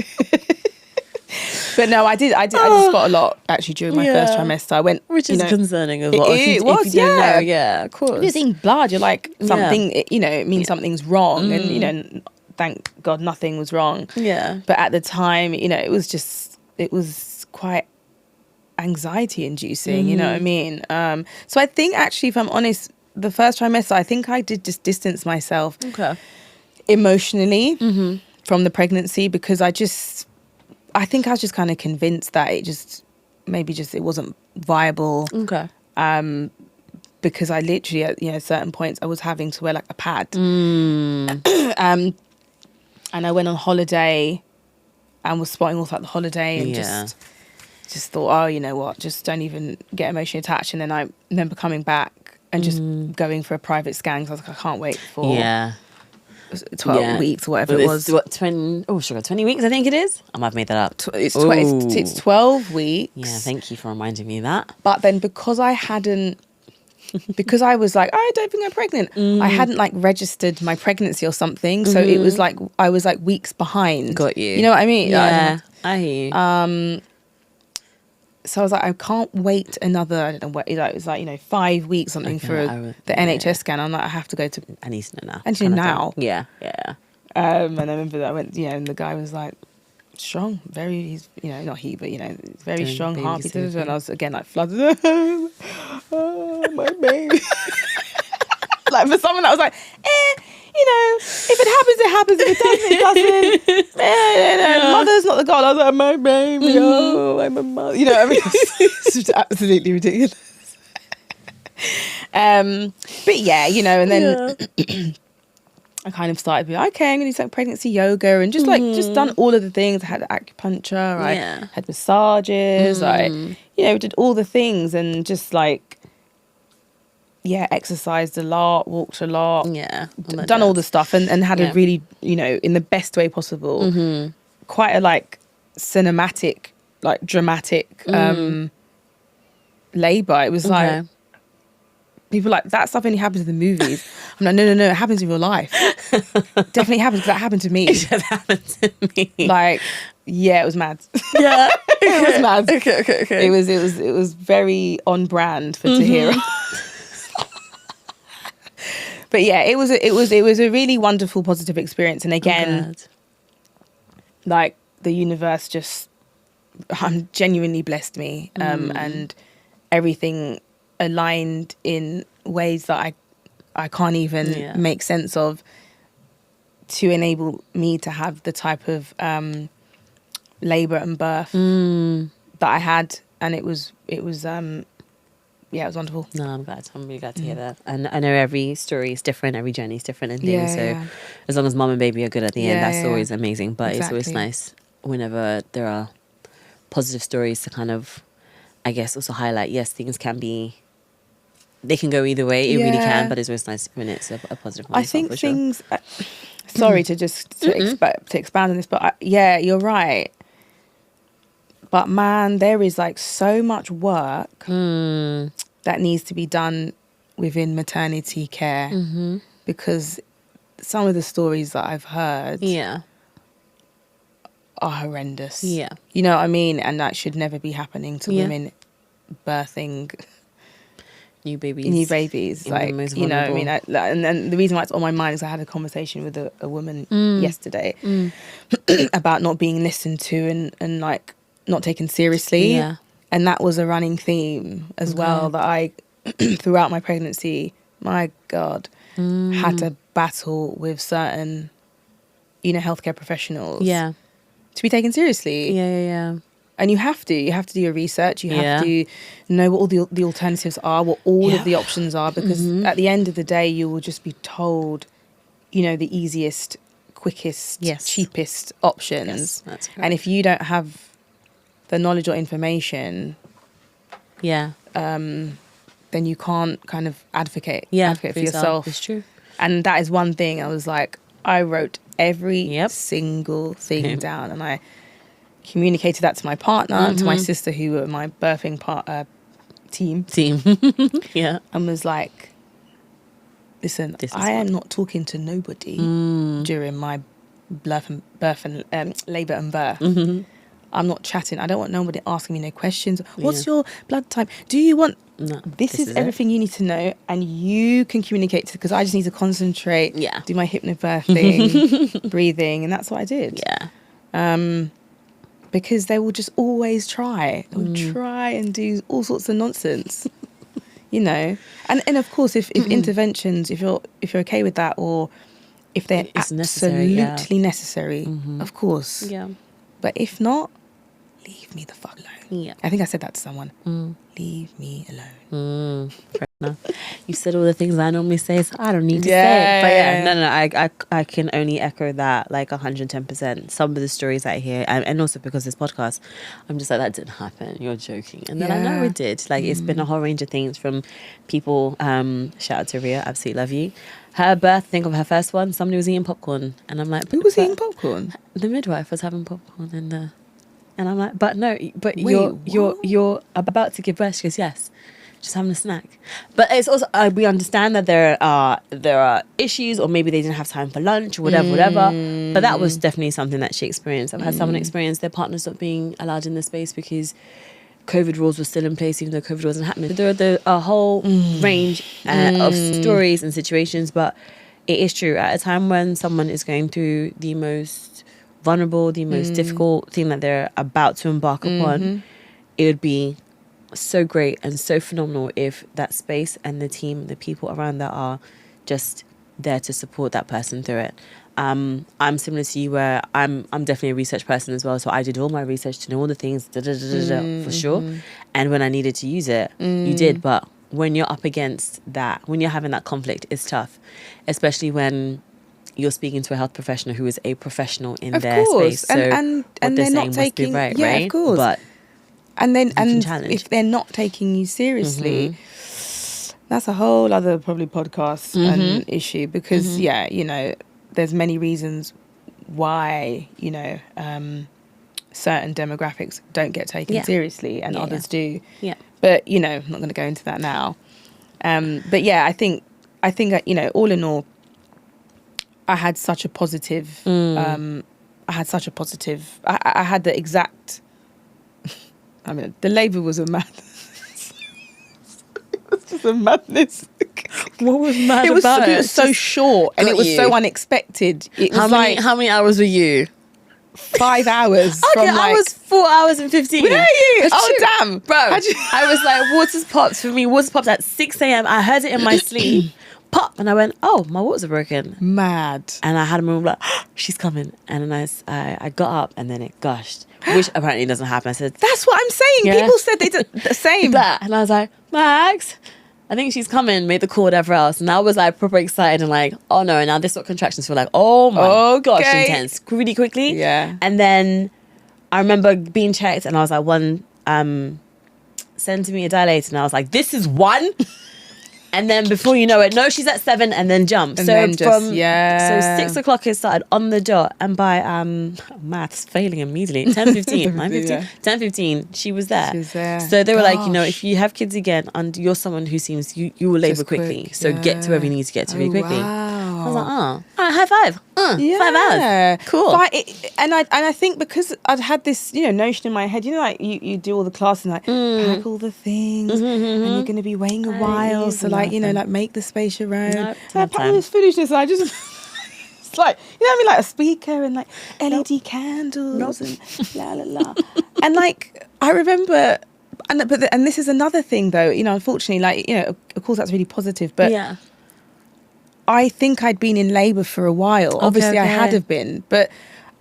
But no, I did spot a lot actually during my first trimester. I went, Which is concerning as it- well. it if was, you don't know, yeah. yeah, of course. You're seeing blood. You're like something. It means something's wrong, and thank God nothing was wrong. Yeah. But at the time, it was quite anxiety inducing. You know what I mean? So I think actually, if I'm honest, the first trimester, I think I did just distance myself emotionally from the pregnancy, because I think I was just kind of convinced that it wasn't viable. Okay. Because I literally at certain points I was having to wear like a pad. And I went on holiday and was spotting all throughout the holiday, and just thought, oh, you know what, just don't even get emotionally attached. And then I remember coming back and just going for a private scan, because I was like, I can't wait for 12 weeks or whatever it was. What, 20 weeks, I think it is. I might have made that up. It's 12 weeks. Yeah, thank you for reminding me of that. But then because I was like, I don't think I'm pregnant, I hadn't like registered my pregnancy or something. So it was like, I was like weeks behind. Got you. You know what I mean? Yeah, I hear you. So I was like, I can't wait another, I don't know what, it was like, 5 weeks something for the NHS scan. I'm like, I have to go to. I need to know now. I need to know now. Yeah. And I remember that I went, and the guy was like, strong, he's, not he, but, very Doing strong baby heartbeat. safety. And I was again like flooded. Oh, my baby. Like for someone that was like, if it happens, it happens. If it doesn't, it doesn't. Mother's not the god. I was like, my baby, I'm a mother. You know what I mean? It's just absolutely ridiculous. But yeah, and then I kind of started being okay, I'm gonna do some pregnancy yoga, and just just done all of the things. I had acupuncture, I had massages, I did all the things, and just exercised a lot, walked a lot, done all the stuff, and had a really, in the best way possible, quite a cinematic, dramatic labor. It was like, people like, that stuff only happens in the movies. I'm like, no, it happens in real life. Definitely happens, because that happened to me. It happened to me. It was mad. Yeah. It was mad. Okay. It was very on brand for Tahirah. But yeah, it was a really wonderful, positive experience. And again, the universe just genuinely blessed me, and everything aligned in ways that I can't even make sense of, to enable me to have the type of labor and birth that I had. And it was wonderful. No, I'm really glad to hear that. And I know every story is different, every journey is different and things. As long as mom and baby are good at the end, that's always amazing. But it's always nice whenever there are positive stories to kind of, I guess, also highlight, yes, things can be, they can go either way. It really can, but it's always nice when it's a positive one. I think things, sorry to expand on this, but you're right. But man, there is so much work that needs to be done within maternity care, because some of the stories that I've heard are horrendous. Yeah. You know what I mean? And that should never be happening to women birthing new babies. And then the reason why it's on my mind is I had a conversation with a woman yesterday about not being listened to and not taken seriously. Yeah. And that was a running theme as well, that I, throughout my pregnancy, my God, had to battle with certain, healthcare professionals. Yeah. To be taken seriously. Yeah. And you have to do your research. You have to know what all the alternatives are, what all of the options are, because at the end of the day, you will just be told, the easiest, quickest, cheapest options. Yes, that's correct. And if you don't have the knowledge or information, then you can't kind of advocate for yourself. It's true. And that is one thing I was like, I wrote every single thing down, and I communicated that to my partner and to my sister, who were my birthing team. Yeah. And was like, listen, I am not talking to nobody during my birth and labour and birth. I'm not chatting. I don't want nobody asking me no questions. What's your blood type? Do you want... No, this is everything you need to know, and you can communicate to, because I just need to concentrate, do my hypnobirthing, breathing, and that's what I did. Yeah. Because they will just always try. They'll try and do all sorts of nonsense. You know, and of course, if interventions, if you're okay with that, or if they're absolutely necessary, of course. Yeah. But if not, leave me the fuck alone. Yeah. I think I said that to someone. Leave me alone. Fair enough. You said all the things I normally say, so I don't need to say it. But yeah, I can only echo that like 110%. Some of the stories I hear, and also because this podcast, I'm just like, that didn't happen. You're joking. And then I know it did. Like, it's been a whole range of things from people, shout out to Ria, absolutely love you. Her birth, think of her first one, somebody was eating popcorn. And I'm like, who was eating popcorn? The midwife was having popcorn in the... And I'm like, but no, but Wait, you're about to give birth. She goes, yes, just having a snack. But it's also, we understand that there are issues, or maybe they didn't have time for lunch or whatever. But that was definitely something that she experienced. I've had someone experience their partners not being allowed in the space because COVID rules were still in place, even though COVID wasn't happening. There are a whole range of stories and situations, but it is true. At a time when someone is going through the most vulnerable, the most difficult thing that they're about to embark upon, it would be so great and so phenomenal if that space and the team, the people around that are just there to support that person through it. I'm similar to you, where I'm definitely a research person as well, so I did all my research to know all the things for sure, and when I needed to use it, you did. But when you're up against that, when you're having that conflict, it's tough, especially when you're speaking to a health professional who is a professional in their space. So and they're not taking right, of course. But if they're not taking you seriously, that's a whole other probably podcast and issue, because you know, there's many reasons why, you know, certain demographics don't get taken seriously and others do. Yeah. But, you know, I'm not going to go into that now. But yeah, I think you know, all in all, I had such a positive, I had the exact, I mean, the labour was a madness. It was just a madness. What was mad about it? It was so short, and it was so unexpected. It was how many hours were you? 5 hours. Okay, I was 4 hours and 15. Were you? Oh, damn. Bro, I was like, waters popped for me. Waters popped at 6 a.m. I heard it in my sleep. Pop. And I went, oh, my waters are broken. Mad. And I had a moment like, she's coming. And then I got up, and then it gushed, which apparently doesn't happen. I said, that's what I'm saying. People said they did the same. And I was like, Max, I think she's coming, made the call, whatever else. And I was like proper excited and like, oh no. And now this is what contractions feel like. Oh my gosh, intense. Really quickly. Yeah. And then I remember being checked, and I was like 1 centimeter dilated. And I was like, this is 1? And then before you know it, no, she's at 7, and then jump. And so then so 6 o'clock it started on the dot, and by maths failing immediately, 10:15, 9:15, 10:15, she was there. She was there. So they were like, you know, if you have kids again, and you're someone who seems you will labour quickly, so get to where you need to get to really quickly. Wow. I was like, oh, high five. 5 hours. Cool. And I think because I'd had this, you know, notion in my head, you know, like you do all the classes and like pack all the things, and you're going to be waiting a while, so like, you know, like make the space your own. Nope, so I packed all this foolishness, and I just it's like, you know what I mean, like a speaker and like LED candles and la la la. And like I remember, and this is another thing though, you know, unfortunately, like, you know, of course that's really positive, but yeah. I think I'd been in labour for a while. Obviously, I had have been, but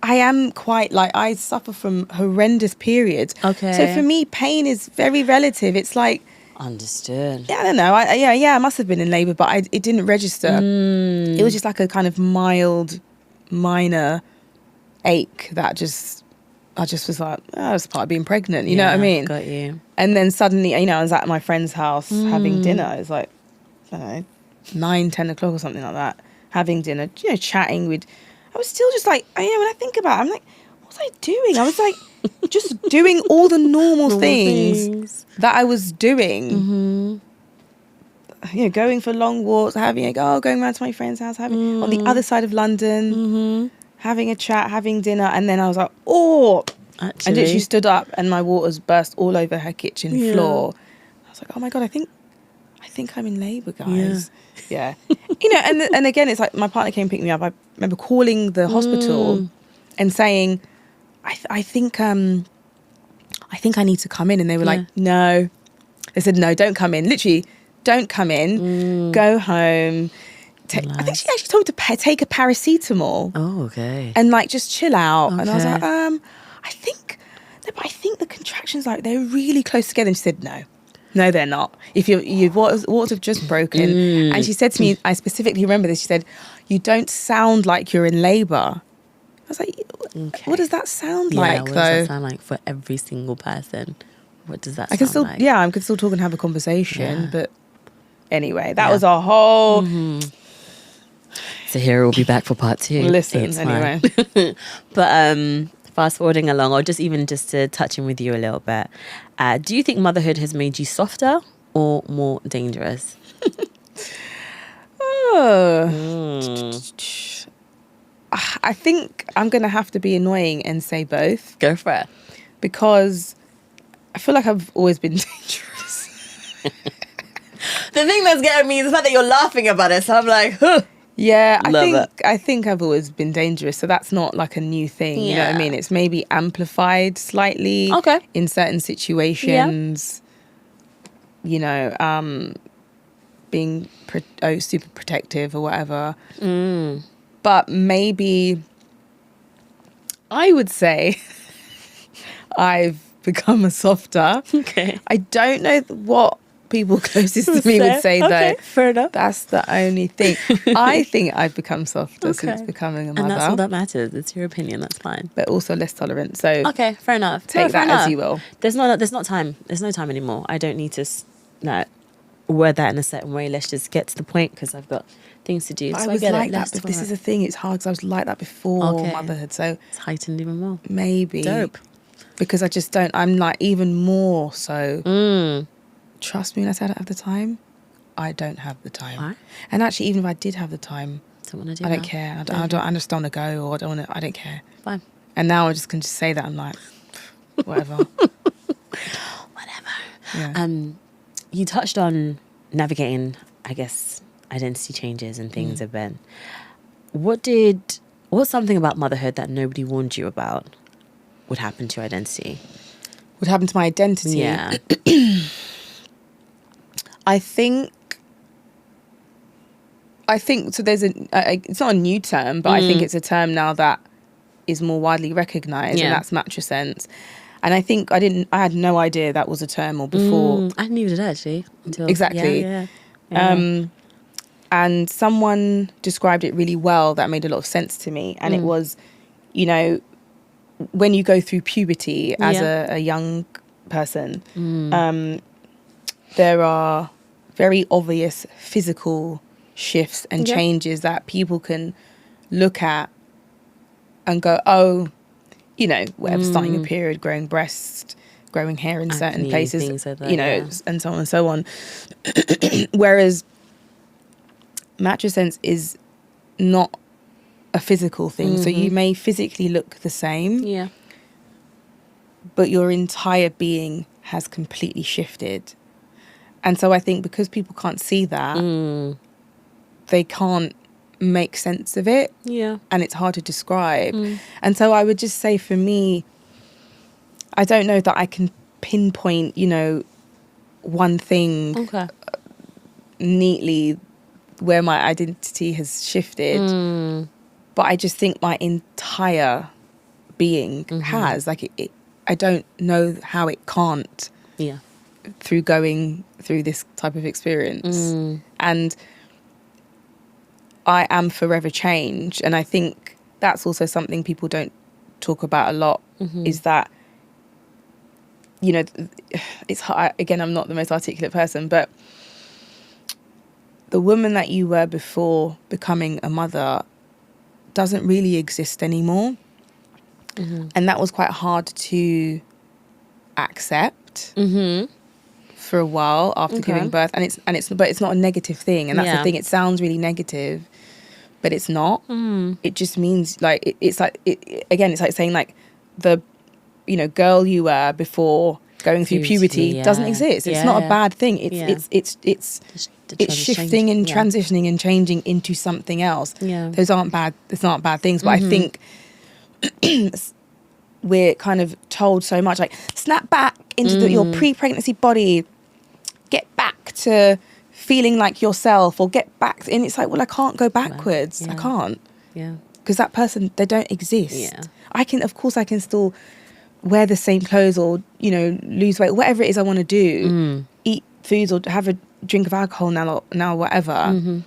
I am quite like, I suffer from horrendous periods. Okay. So for me, pain is very relative. It's like, understood. Yeah, I don't know. I must have been in labour, but it didn't register. It was just like a kind of mild, minor ache that I just was like, oh, it's part of being pregnant. You know what I mean? Got you. And then suddenly, you know, I was at my friend's house having dinner. It was like, I don't know, 9, 10 o'clock or something like that, having dinner, you know, chatting with, I was still just like, when I think about it, I'm like, what was I doing? I was like, just doing all the normal things that I was doing. Going for long walks, going around to my friend's house, on the other side of London, having a chat, having dinner. And then I was like, I literally stood up and my waters burst all over her kitchen floor. I was like, oh my God, I think I'm in labour, guys. Yeah. And again, it's like my partner came and picked me up. I remember calling the hospital and saying, I think I need to come in. And they were like, no. They said, no, don't come in. Literally, don't come in. Go home. I think she actually told me to take a paracetamol. Oh, okay. And like just chill out. Okay. And I was like, I think the contractions, like, they're really close together. And she said, no, they're not. If your waters have just broken. And she said to me, I specifically remember this, she said, you don't sound like you're in labour. I was like, what does that sound like, what though? What does that sound like for every single person? What does that sound like? Yeah, I can still talk and have a conversation. But anyway, that was our whole... Tahirah will be back for part 2. Listen, anyway. But fast forwarding along, or just to touch in with you a little bit, do you think motherhood has made you softer or more dangerous? I think I'm going to have to be annoying and say both. Go for it. Because I feel like I've always been dangerous. The thing that's getting me is the fact that you're laughing about it. So I'm like, huh. Yeah, I think I've always been dangerous. So that's not like a new thing. You know what I mean? It's maybe amplified slightly in certain situations. Being super protective or whatever. But maybe I would say I've become a softer. Okay. I don't know what people closest to me would say, though. Fair enough. That's the only thing. I think I've become softer since becoming a mother. And that's all that matters. It's your opinion. That's fine. But also less tolerant. So okay, fair enough. Take that as you will. There's not time. There's no time anymore. I don't need to word that in a certain way. Let's just get to the point because I've got things to do. So I was like that. But this is the thing. It's hard because I was like that before motherhood. So it's heightened even more. Maybe. Dope. Because I just don't. I'm like even more so. Trust me when I say I don't have the time. I don't have the time. Right. And actually, even if I did have the time, I don't care. I just don't want to go, or I don't care. Fine. And now I just can just say that I'm like, whatever. Whatever. Yeah. You touched on navigating, I guess, identity changes and things have been. What's something about motherhood that nobody warned you about would happen to your identity? Would happen to my identity? Yeah. I think so. There's it's not a new term, but I think it's a term now that is more widely recognised, and that's matrescence. And I think I had no idea that was a term or before. I didn't even know actually until exactly. Yeah. And someone described it really well that made a lot of sense to me, and it was, when you go through puberty as a young person. There are very obvious physical shifts and changes that people can look at and go, whatever, starting a period, growing breasts, growing hair in certain places, like that, and so on and so on. Whereas matrescence is not a physical thing. So you may physically look the same, but your entire being has completely shifted. And so I think because people can't see that, they can't make sense of it. Yeah. And it's hard to describe. And so I would just say for me, I don't know that I can pinpoint, one thing neatly where my identity has shifted. But I just think my entire being has. Like, I don't know how it can't. Yeah. Through going through this type of experience. And I am forever changed. And I think that's also something people don't talk about a lot, is that, it's hard. Again, I'm not the most articulate person, but the woman that you were before becoming a mother doesn't really exist anymore. And that was quite hard to accept for a while after giving birth. And it's not a negative thing. And that's the thing. It sounds really negative, but it's not. It just means like it's like saying like the girl you were before going through puberty doesn't exist. It's not a bad thing. It's shifting and transitioning and changing into something else. Those aren't bad. It's not bad things. But I think we're kind of told so much like snap back into your pre-pregnancy body, get back to feeling like yourself, or get back. And it's like, well, I can't go backwards. I can't. Because that person, they don't exist. I can still wear the same clothes, or lose weight, whatever it is I want to do, eat foods or have a drink of alcohol now whatever.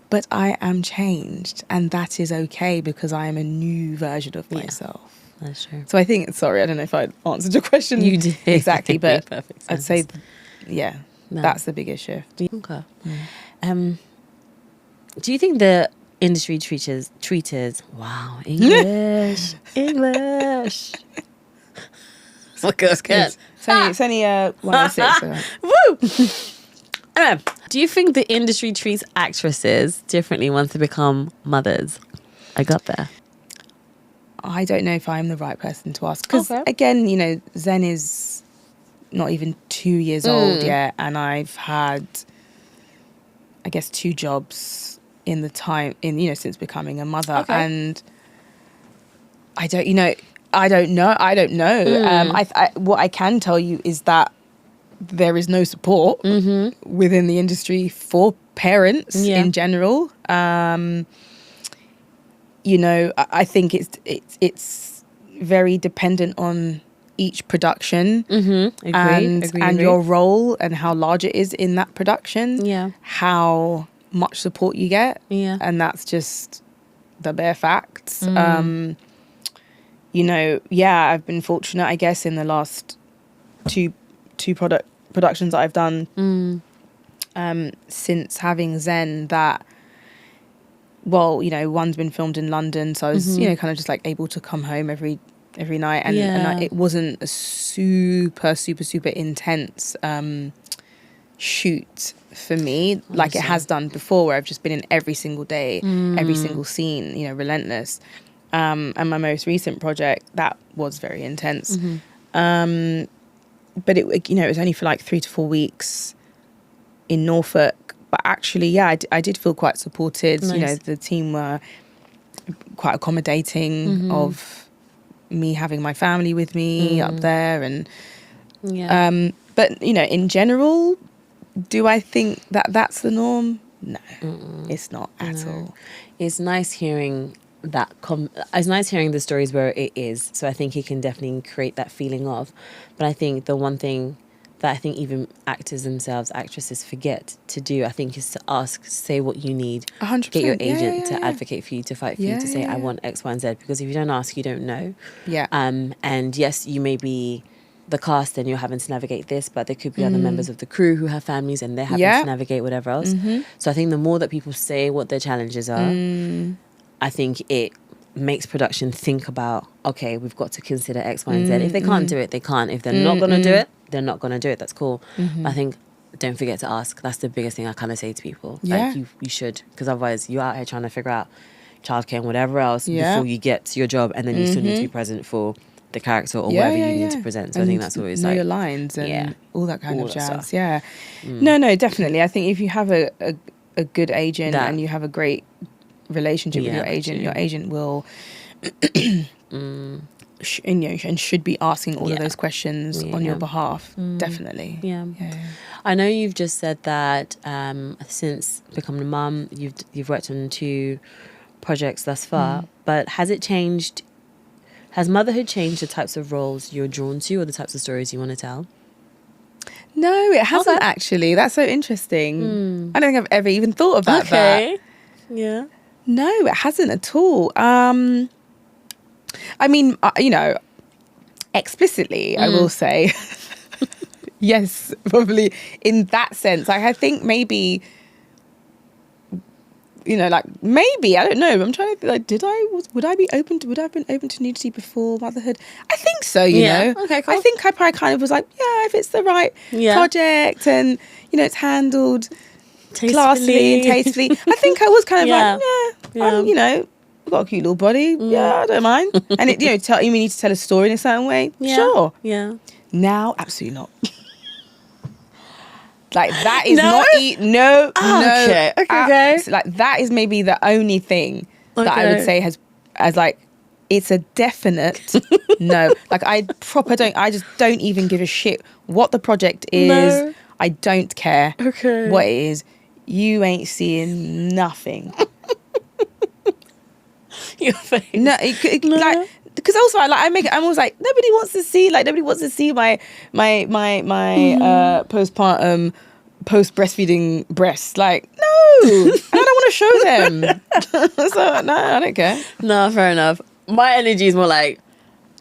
But I am changed, and that is okay because I am a new version of myself. That's true. So I think, sorry, I don't know if I answered your question. You did exactly, but perfect I'd say that's the biggest shift. Okay. Do you think the industry treaters wow, English look at us good. It's only 106. So. Woo! Do you think the industry treats actresses differently once they become mothers? I got there. I don't know if I'm the right person to ask. Because, again, Zen is not even 2 years old yet. And I've had, I guess, 2 jobs in the time, since becoming a mother. And I don't know. What I can tell you is that there is no support within the industry for parents in general. I think it's very dependent on each production and your role and how large it is in that production, how much support you get, and that's just the bare facts. I've been fortunate, I guess, in the last two productions that I've done since having Zen, that one's been filmed in London, so I was kind of just like able to come home every night, and it wasn't a super intense shoot for me like it has done before, where I've just been in every single day, every single scene, relentless. And my most recent project, that was very intense. But it was only for like 3 to 4 weeks in Norfolk. But actually, I did feel quite supported. Nice. The team were quite accommodating of me having my family with me up there. And but, in general, do I think that that's the norm? No, it's not at all. It's nice hearing that it's nice hearing the stories where it is, so I think it can definitely create that feeling of, but I think the one thing that I think even actors themselves, actresses forget to do, I think, is to say what you need. 100%. Get your agent to advocate for you, to fight for you, to say I want X, Y, and Z, because if you don't ask, you don't know. And yes, you may be the cast and you're having to navigate this, but there could be other members of the crew who have families and they're having to navigate whatever else. So I think the more that people say what their challenges are, I think it makes production think about, okay, we've got to consider X, Y, and Z. If they can't do it, they can't. If they're not going to do it, they're not going to do it. That's cool. I think don't forget to ask. That's the biggest thing I kind of say to people. Like, you should, because otherwise you're out here trying to figure out childcare and whatever else before you get to your job, and then you still need to be present for the character or whatever you need to present. So I think that's always know like your lines and all that kind of jazz. Stuff. No, definitely. I think if you have a good agent and you have a great relationship with your agent will and should be asking all of those questions on your behalf. Definitely. I know you've just said that since becoming a mum, you've worked on 2 projects thus far, but has motherhood changed the types of roles you're drawn to or the types of stories you want to tell? No, it hasn't actually. That's so interesting. I don't think I've ever even thought about that. Yeah. No, it hasn't at all. I mean, explicitly, I will say, yes, probably in that sense. Like, I think maybe you know, like maybe, I don't know. I'm trying to think, like, would I have been open to nudity before motherhood? I think so, you know. Okay, cool. I think I probably kind of was like, yeah, if it's the right project and, you know, it's handled classily and tastefully. I think I was kind of like, you know, I've got a cute little body. Yeah, I don't mind. And it, you know, you need to tell a story in a certain way. Sure. Yeah. Now, absolutely not. Like that is No? not no. Okay. Like that is maybe the only thing that I would say has as like it's a definite no. Like I just don't even give a shit what the project is. No. I don't care Okay. what it is. You ain't seeing nothing. Your face. No, like because also I'm always like nobody wants to see my postpartum post breastfeeding breasts. Like no, and I don't want to show them. So no, I don't care. No, fair enough. My energy is more like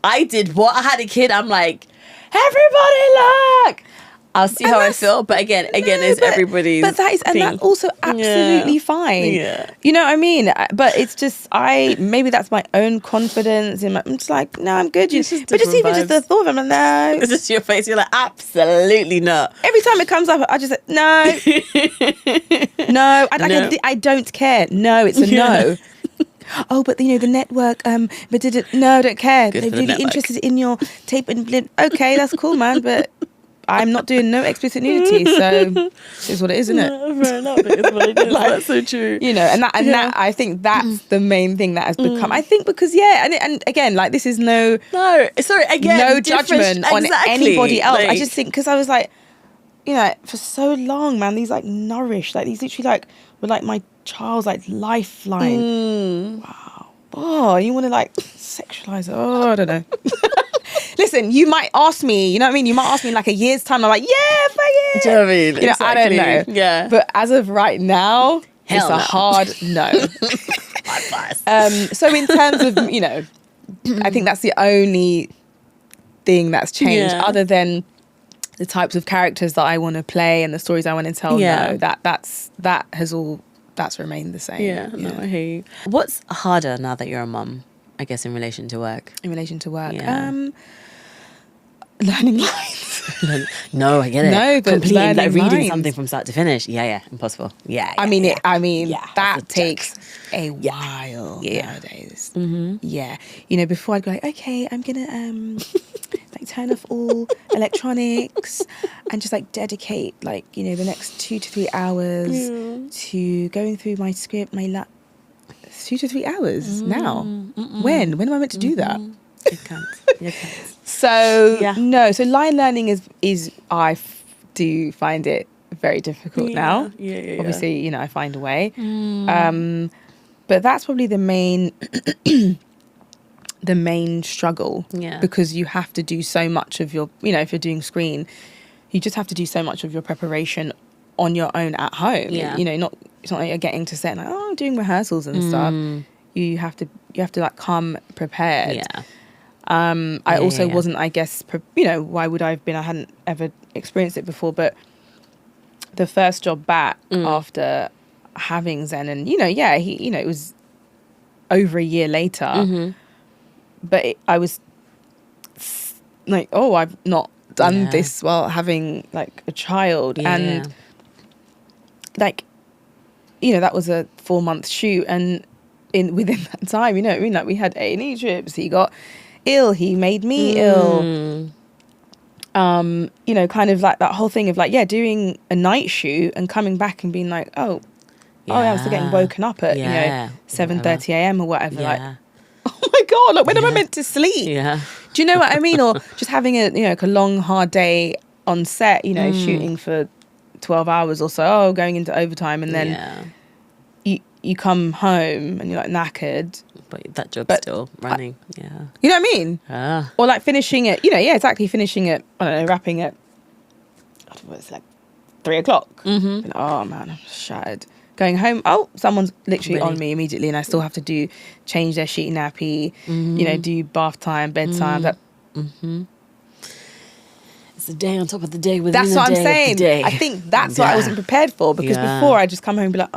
I did what I had a kid. I'm like everybody look. I'll see how I feel, but again, it's everybody's. But that is, and that's also absolutely fine. Yeah, you know what I mean. But it's just maybe that's my own confidence. I'm just like, no, I'm good. But just even just the thought of it, I'm like, no. It's just your face. You're like, absolutely not. Every time it comes up, I just like, no, no. I don't care. No, it's a no. Oh, but you know the network. But did it? No, I don't care. They're really interested in your tape and blend. Okay, that's cool, man. But I'm not doing no explicit nudity, so it's what it is, isn't it? No, fair enough. It is what it is. Like, that's so true. You know, and that I think that's the main thing that has become. I think because and again, like this is no judgment on anybody else. Like, I just think because I was like, you know, for so long, man, these like nourish, like these literally like were like my child's like lifeline. Wow. Oh, you want to like sexualize it? Oh, I don't know. Listen, you might ask me, you know what I mean? You might ask me in like a year's time. I'm like, yeah, fuck it. Do you know what I mean? You know, exactly. I don't know. Yeah. But as of right now, it's a hard no. So in terms of, you know, I think that's the only thing that's changed other than the types of characters that I want to play and the stories I want to tell. No, that's remained the same. Yeah, no, I hear you. What's harder now that you're a mum, I guess, in relation to work? Learning lines. No, I get it. No, but completely like reading lines. something from start to finish. Yeah, impossible. I mean, that takes a while nowadays. Mm-hmm. Yeah, you know, before I'd go like, okay, I'm gonna like turn off all electronics and just like dedicate like, you know, the next 2 to 3 hours to going through my script, 2 to 3 hours now. When am I meant to do that? You can't. So so line learning is I do find it very difficult now. Yeah. Obviously, you know, I find a way. But that's probably the main struggle. Yeah. Because you have to do so much of your, you know, if you're doing screen, you just have to do so much of your preparation on your own at home. Yeah. You know, it's not like you're getting to set and like, oh, I'm doing rehearsals and stuff. You have to like come prepared. Yeah. I also wasn't, I guess, you know, why would I have been? I hadn't ever experienced it before, but the first job back after having Zen and, you know, he, you know, it was over a year later, but I was like, oh, I've not done this while having like a child. And like, you know, that was a 4-month shoot. And within that time, you know what I mean? Like we had A&E trips, he got ill, he made me ill, you know, kind of like that whole thing of like doing a night shoot and coming back and being like, I was still getting woken up at you know 7:30 a.m. or whatever, like, oh my god, like when am I meant to sleep? Do you know what I mean? Or just having a, you know, like a long hard day on set, you know, shooting for 12 hours or so, going into overtime, and then you come home and you're like knackered, but that job's still running. You know what I mean? Or like finishing it, you know, exactly, finishing it, I don't know, wrapping it, it's like 3 o'clock. And, oh man, I'm shattered. Going home, someone's literally on me immediately, and I still have to change their sheet nappy, you know, do bath time, bedtime. It's a day on top of the day within the day. That's what I'm saying. I think that's what I wasn't prepared for, because before I just come home and be like,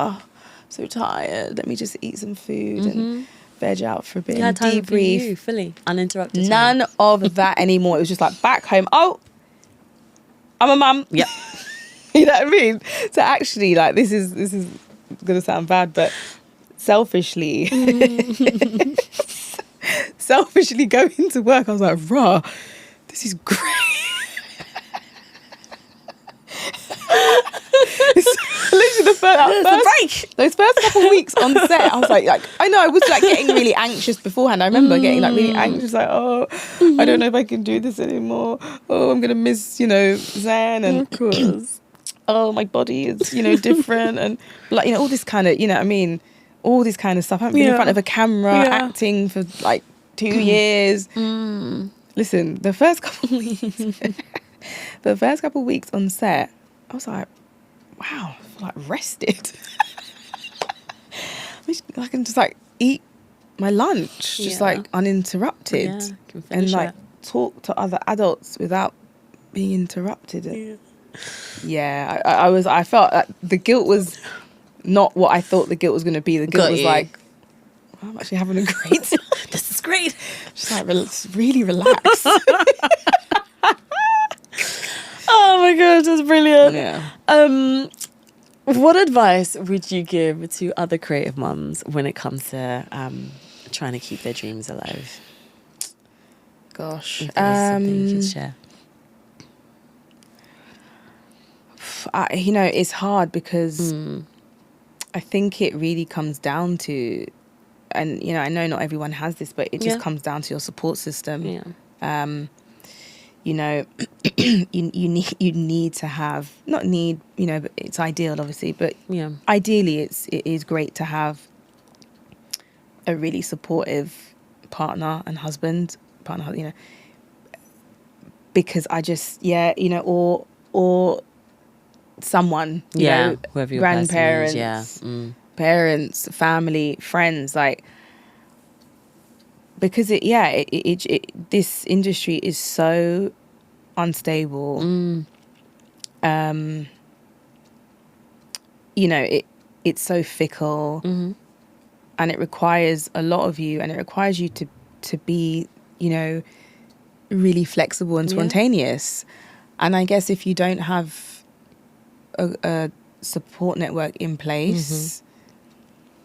so tired. Let me just eat some food and veg out for a bit You had and time for debrief. you, fully uninterrupted time. None of that anymore. It was just like back home. Oh, I'm a mum. Yep. You know what I mean? So actually, like, this is gonna sound bad, but selfishly, selfishly going to work, I was like, "Rah, this is great." Literally those first couple of weeks on set, I was like I know I was like getting really anxious beforehand. I remember getting like really anxious, like, oh, I don't know if I can do this anymore. Oh, I'm gonna miss, Zen, and Of course. oh, my body is, different, and like, all this kind of, I mean, all this kind of stuff. I haven't been in front of a camera acting for like 2 years. Listen, the first couple of weeks on set, I was like, wow, I feel like rested. I can just like eat my lunch, just like uninterrupted, and like talk to other adults without being interrupted. I felt that the guilt was not what I thought the guilt was going to be. The guilt was like, I'm actually having a great time. This is great. Just like really relax. Oh my gosh, that's brilliant. Yeah. What advice would you give to other creative mums when it comes to trying to keep their dreams alive? Gosh. If there's something you could share. It's hard because I think it really comes down to, and I know not everyone has this, but it just comes down to your support system. You need to have, not need, but it's ideal obviously, but ideally it is great to have a really supportive partner, because I just or someone, whoever your grandparents, person is, parents, family, friends, like, because this industry is so unstable. It's so fickle, and it requires a lot of you, and it requires you to be, really flexible and spontaneous. And I guess if you don't have a support network in place,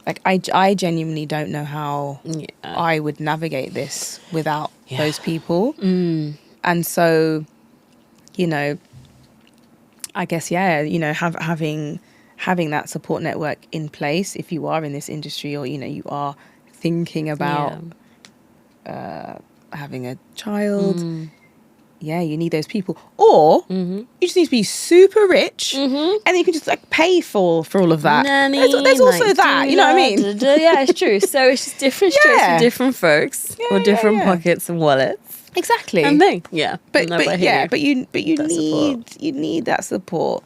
like I genuinely don't know how I would navigate this without those people. And so, I guess having that support network in place if you are in this industry, or you are thinking about having a child. You need those people, or you just need to be super rich, and you can just like pay for all of that. Nanny, there's also like, that, you know what I mean? Yeah, it's true. So it's just different strokes for different folks, or different pockets and wallets. Exactly. And they, but you need that support.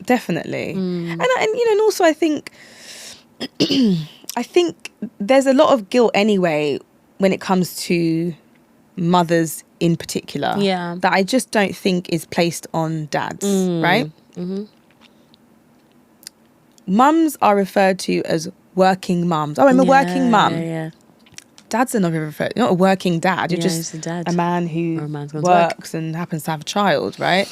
Definitely. And also I think there's a lot of guilt anyway when it comes to mothers in particular, that I just don't think is placed on dads, right? Mums are referred to as working mums. Oh, I'm a working mum. Dads are not referred. You're not a working dad. You're just a man who works and happens to have a child, right?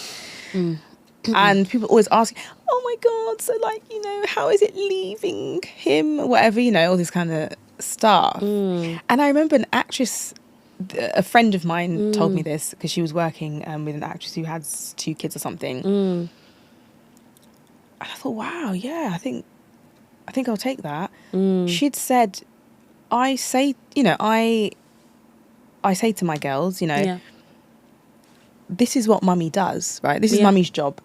And people always ask, oh my God, so like, how is it leaving him? Whatever, all this kind of stuff. And I remember an actress, a friend of mine told me this, because she was working with an actress who has 2 kids or something. And I thought, wow, I think I'll take that. She'd said, I say to my girls, this is what mummy does, right? This is mummy's job.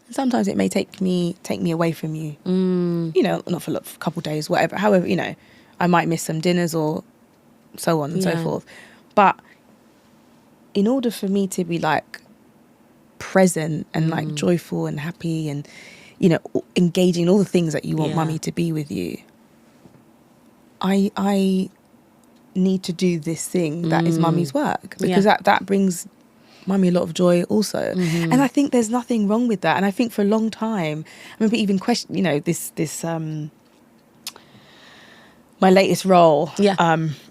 Sometimes it may take me away from you, not for a couple of days, whatever. However, I might miss some dinners or so on and so forth. But in order for me to be like present and like joyful and happy and, engaging in all the things that you want mummy to be with you, I need to do this thing that is mummy's work, because that brings mummy a lot of joy also. And I think there's nothing wrong with that. And I think for a long time, I remember even this my latest role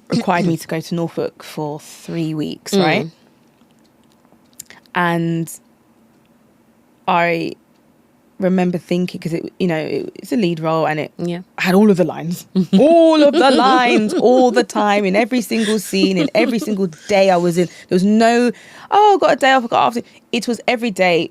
required me to go to Norfolk for 3 weeks, right? And I remember thinking, because it's a lead role, and it had all of the lines, all the time, in every single scene, in every single day I was in. There was no, got a day off, I got after. It was every day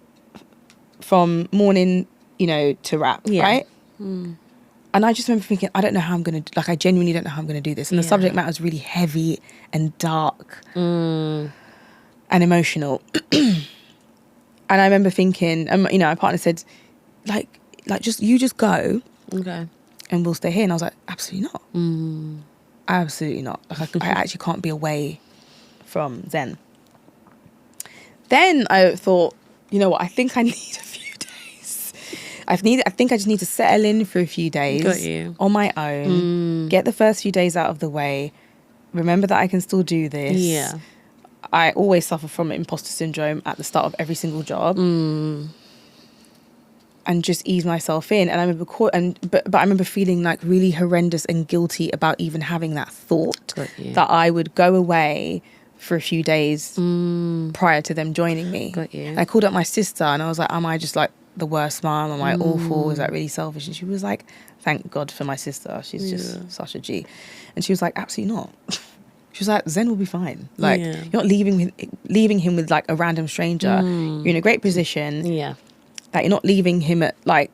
from morning, to wrap, right? And I just remember thinking, I don't know how I'm going to, I genuinely don't know how I'm going to do this. And the subject matter was really heavy and dark and emotional. And I remember thinking, my partner said, just go. Okay. And we'll stay here. And I was like, absolutely not. Absolutely not. I actually can't be away from Zen. Then I thought, you know what? I think I need a few days. I think I just need to settle in for a few days. Got you. On my own. Get the first few days out of the way. Remember that I can still do this. Yeah. I always suffer from imposter syndrome at the start of every single job. And just ease myself in. And I remember but I remember feeling like really horrendous and guilty about even having that thought that I would go away for a few days prior to them joining me. Got you. And I called up my sister and I was like, am I just like the worst mom? Am I awful? Is that really selfish? And she was like, thank God for my sister. She's just such a G. And she was like, absolutely not. She was like, Zen will be fine. Like, you're not leaving him with like a random stranger. You're in a great position. Yeah. That you're not leaving him at like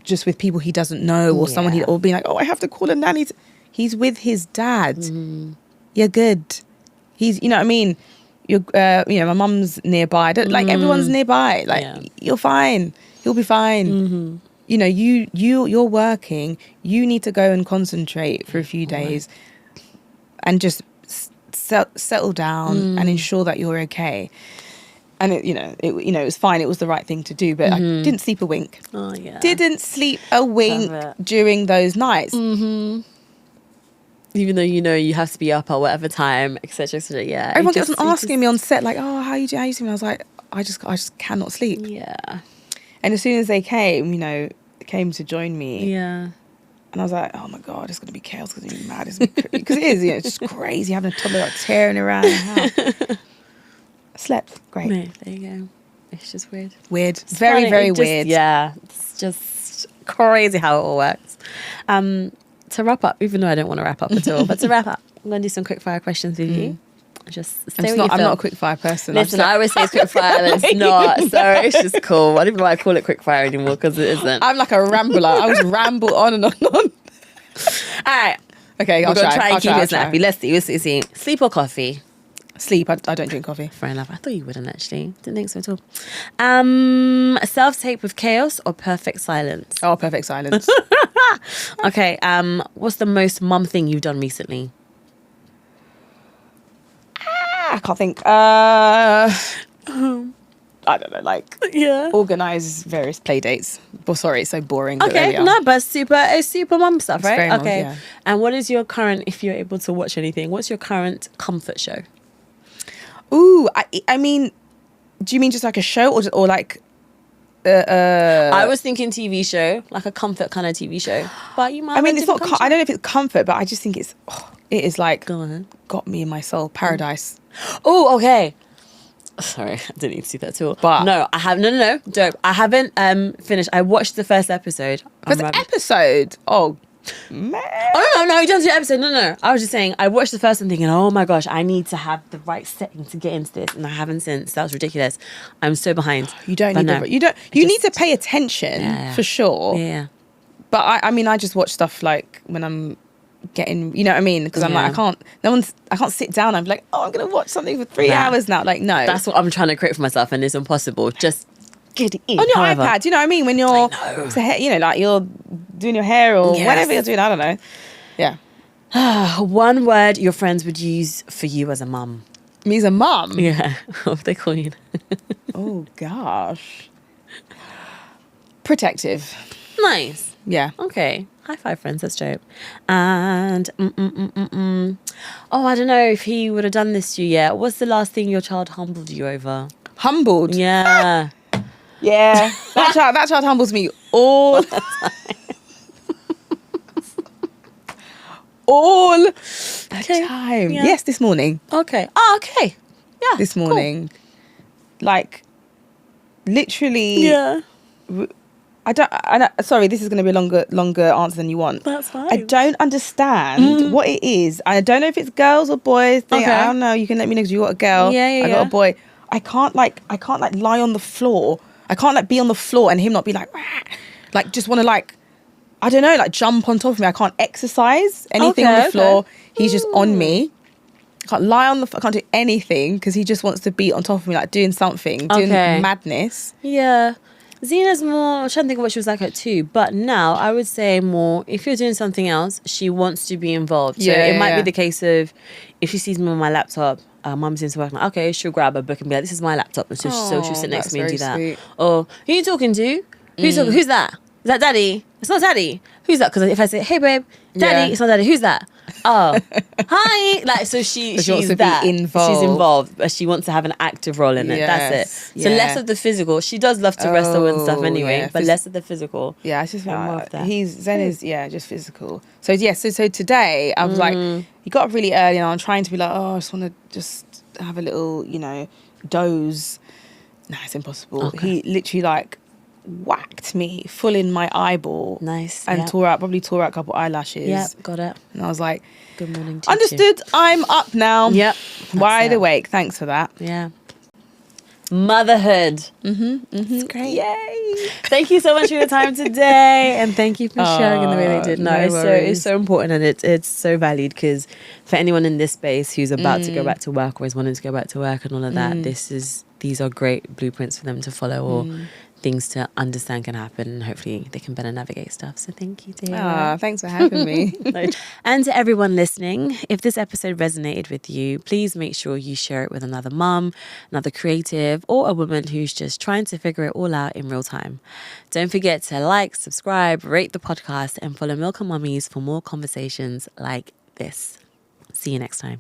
just with people he doesn't know or someone or being like, I have to call a nanny. He's with his dad. You're good. He's, you know what I mean? You're, my mum's nearby. Like everyone's nearby. Like you're fine. You'll be fine. You're working. You need to go and concentrate for a few days and just settle down and ensure that you're okay. And it was fine. It was the right thing to do, but I didn't sleep a wink. Oh yeah. Didn't sleep a wink during those nights. Even though you have to be up at whatever time, etc., etc. Yeah. Everyone kept on asking me on set, like, "Oh, how you doing? I was like, I just cannot sleep. Yeah. And as soon as they came to join me. Yeah. And I was like, oh my God, it's going to be chaos. It's going to be mad. Because it is, it's just crazy having a toddler tearing around the house. I slept. Great. No, there you go. It's just weird. Weird. It's very, funny. very weird. Yeah. It's just crazy how it all works. To wrap up, even though I don't want to wrap up at all, but to wrap up, I'm going to do some quick fire questions with you. Just say I'm not a quick fire person. Listen, I always say it's quick fire and it's not. So it's just cool. I don't even know why I call it quick fire anymore because it isn't. I'm like a rambler. I was ramble on and on and on. All right. Okay, I'll try and keep it snappy. Let's see. Sleep or coffee? Sleep. I don't drink coffee. Fair enough. I thought you wouldn't actually. Didn't think so at all. Self-tape with chaos or perfect silence? Oh, perfect silence. Okay. What's the most mum thing you've done recently? I can't think. I don't know, organise various play dates. Oh, sorry, it's so boring. Okay, but it's super mum stuff, right? Very okay. Mum, yeah. And what is your current, if you're able to watch anything, what's your current comfort show? Ooh, I mean, do you mean just like a show or like... I was thinking TV show, like a comfort kind of TV show. But you might. I mean, it's not. I don't know if it's comfort, but I just think it is like Go on. got me in my soul. Paradise. Oh, okay. Sorry, I didn't need to see that at all. But no, I have no. Dope. I haven't finished. I watched the first episode. First episode. Oh man. Oh no, you don't do the episode. No. I was just saying. I watched the first one thinking, oh my gosh, I need to have the right setting to get into this, and I haven't since. That was ridiculous. I'm so behind. You don't need you need to pay attention for sure. Yeah. But I mean, I just watch stuff like when I'm getting, you know what I mean? Because I'm like, I can't sit down. I'm like, I'm gonna watch something for 3 hours now. Like, no. That's what I'm trying to create for myself, and it's impossible. Just get it in. On your iPad, you know what I mean? When you're, like you're doing your hair or whatever you're doing, I don't know. Yeah. One word your friends would use for you as a mum. Me as a mum? Yeah. What they call you? Oh, gosh. Protective. Nice. Yeah. Okay. High five, friends. That's dope. And, oh, I don't know if he would have done this to you yet. What's the last thing your child humbled you over? humbled. Yeah. Yeah. That child humbles me all the time. Yeah. Yes, this morning. Okay. Oh, okay. Yeah. This cool. morning. Like, literally. Yeah. I don't. Sorry, this is going to be a longer answer than you want. That's fine. I don't understand what it is. I don't know if it's girls or boys. Okay. I don't know. You can let me know because you got a girl. Yeah. I got a boy. I can't lie on the floor. I can't like be on the floor and him not be like, "Wah," like just want to like, I don't know, like jump on top of me. I can't exercise anything on the floor. He's just on me. I can't lie on the floor. I can't do anything because he just wants to be on top of me, like doing something, doing madness. Yeah. Zena's more, I'm trying to think of what she was like at 2, but now I would say more, if you're doing something else, she wants to be involved. So it might be the case of, if she sees me on my laptop, mum's into work, like, okay, she'll grab a book and be like, this is my laptop. And so she'll sit next to me and do that. Sweet. Or, who are you talking to? Who's talking? Who's that? Is that daddy? It's not daddy. Who's that? Because if I say, hey babe, daddy, it's not daddy. Who's that? Oh, hi. Like, so she's wants to that. be involved. She's involved, but she wants to have an active role in it. That's it. So less of the physical. She does love to wrestle and stuff anyway, but less of the physical. Yeah, it's just more of that. Zen is just physical. So so today I was like, he got up really early and I'm trying to be like, I just want to just have a little, doze. No, it's impossible. Okay. He literally like whacked me full in my eyeball. Nice. And probably tore out a couple eyelashes. Yeah, got it. And I was like, good morning to understood. I'm up now. Yep. Wide awake. Thanks for that. Yeah. Motherhood. It's great. Yay. Thank you so much for your time today, and thank you for sharing in the way they did. No, it's so important, and it's so valued, because for anyone in this space who's about to go back to work or is wanting to go back to work and all of that, these are great blueprints for them to follow, or things to understand can happen, and hopefully they can better navigate stuff. So thank you, dear. Thanks for having me. And to everyone listening, if this episode resonated with you, please make sure you share it with another mum, another creative, or a woman who's just trying to figure it all out in real time. Don't forget to like, subscribe, rate the podcast, and follow Milk Mummies for more conversations like this. See you next time.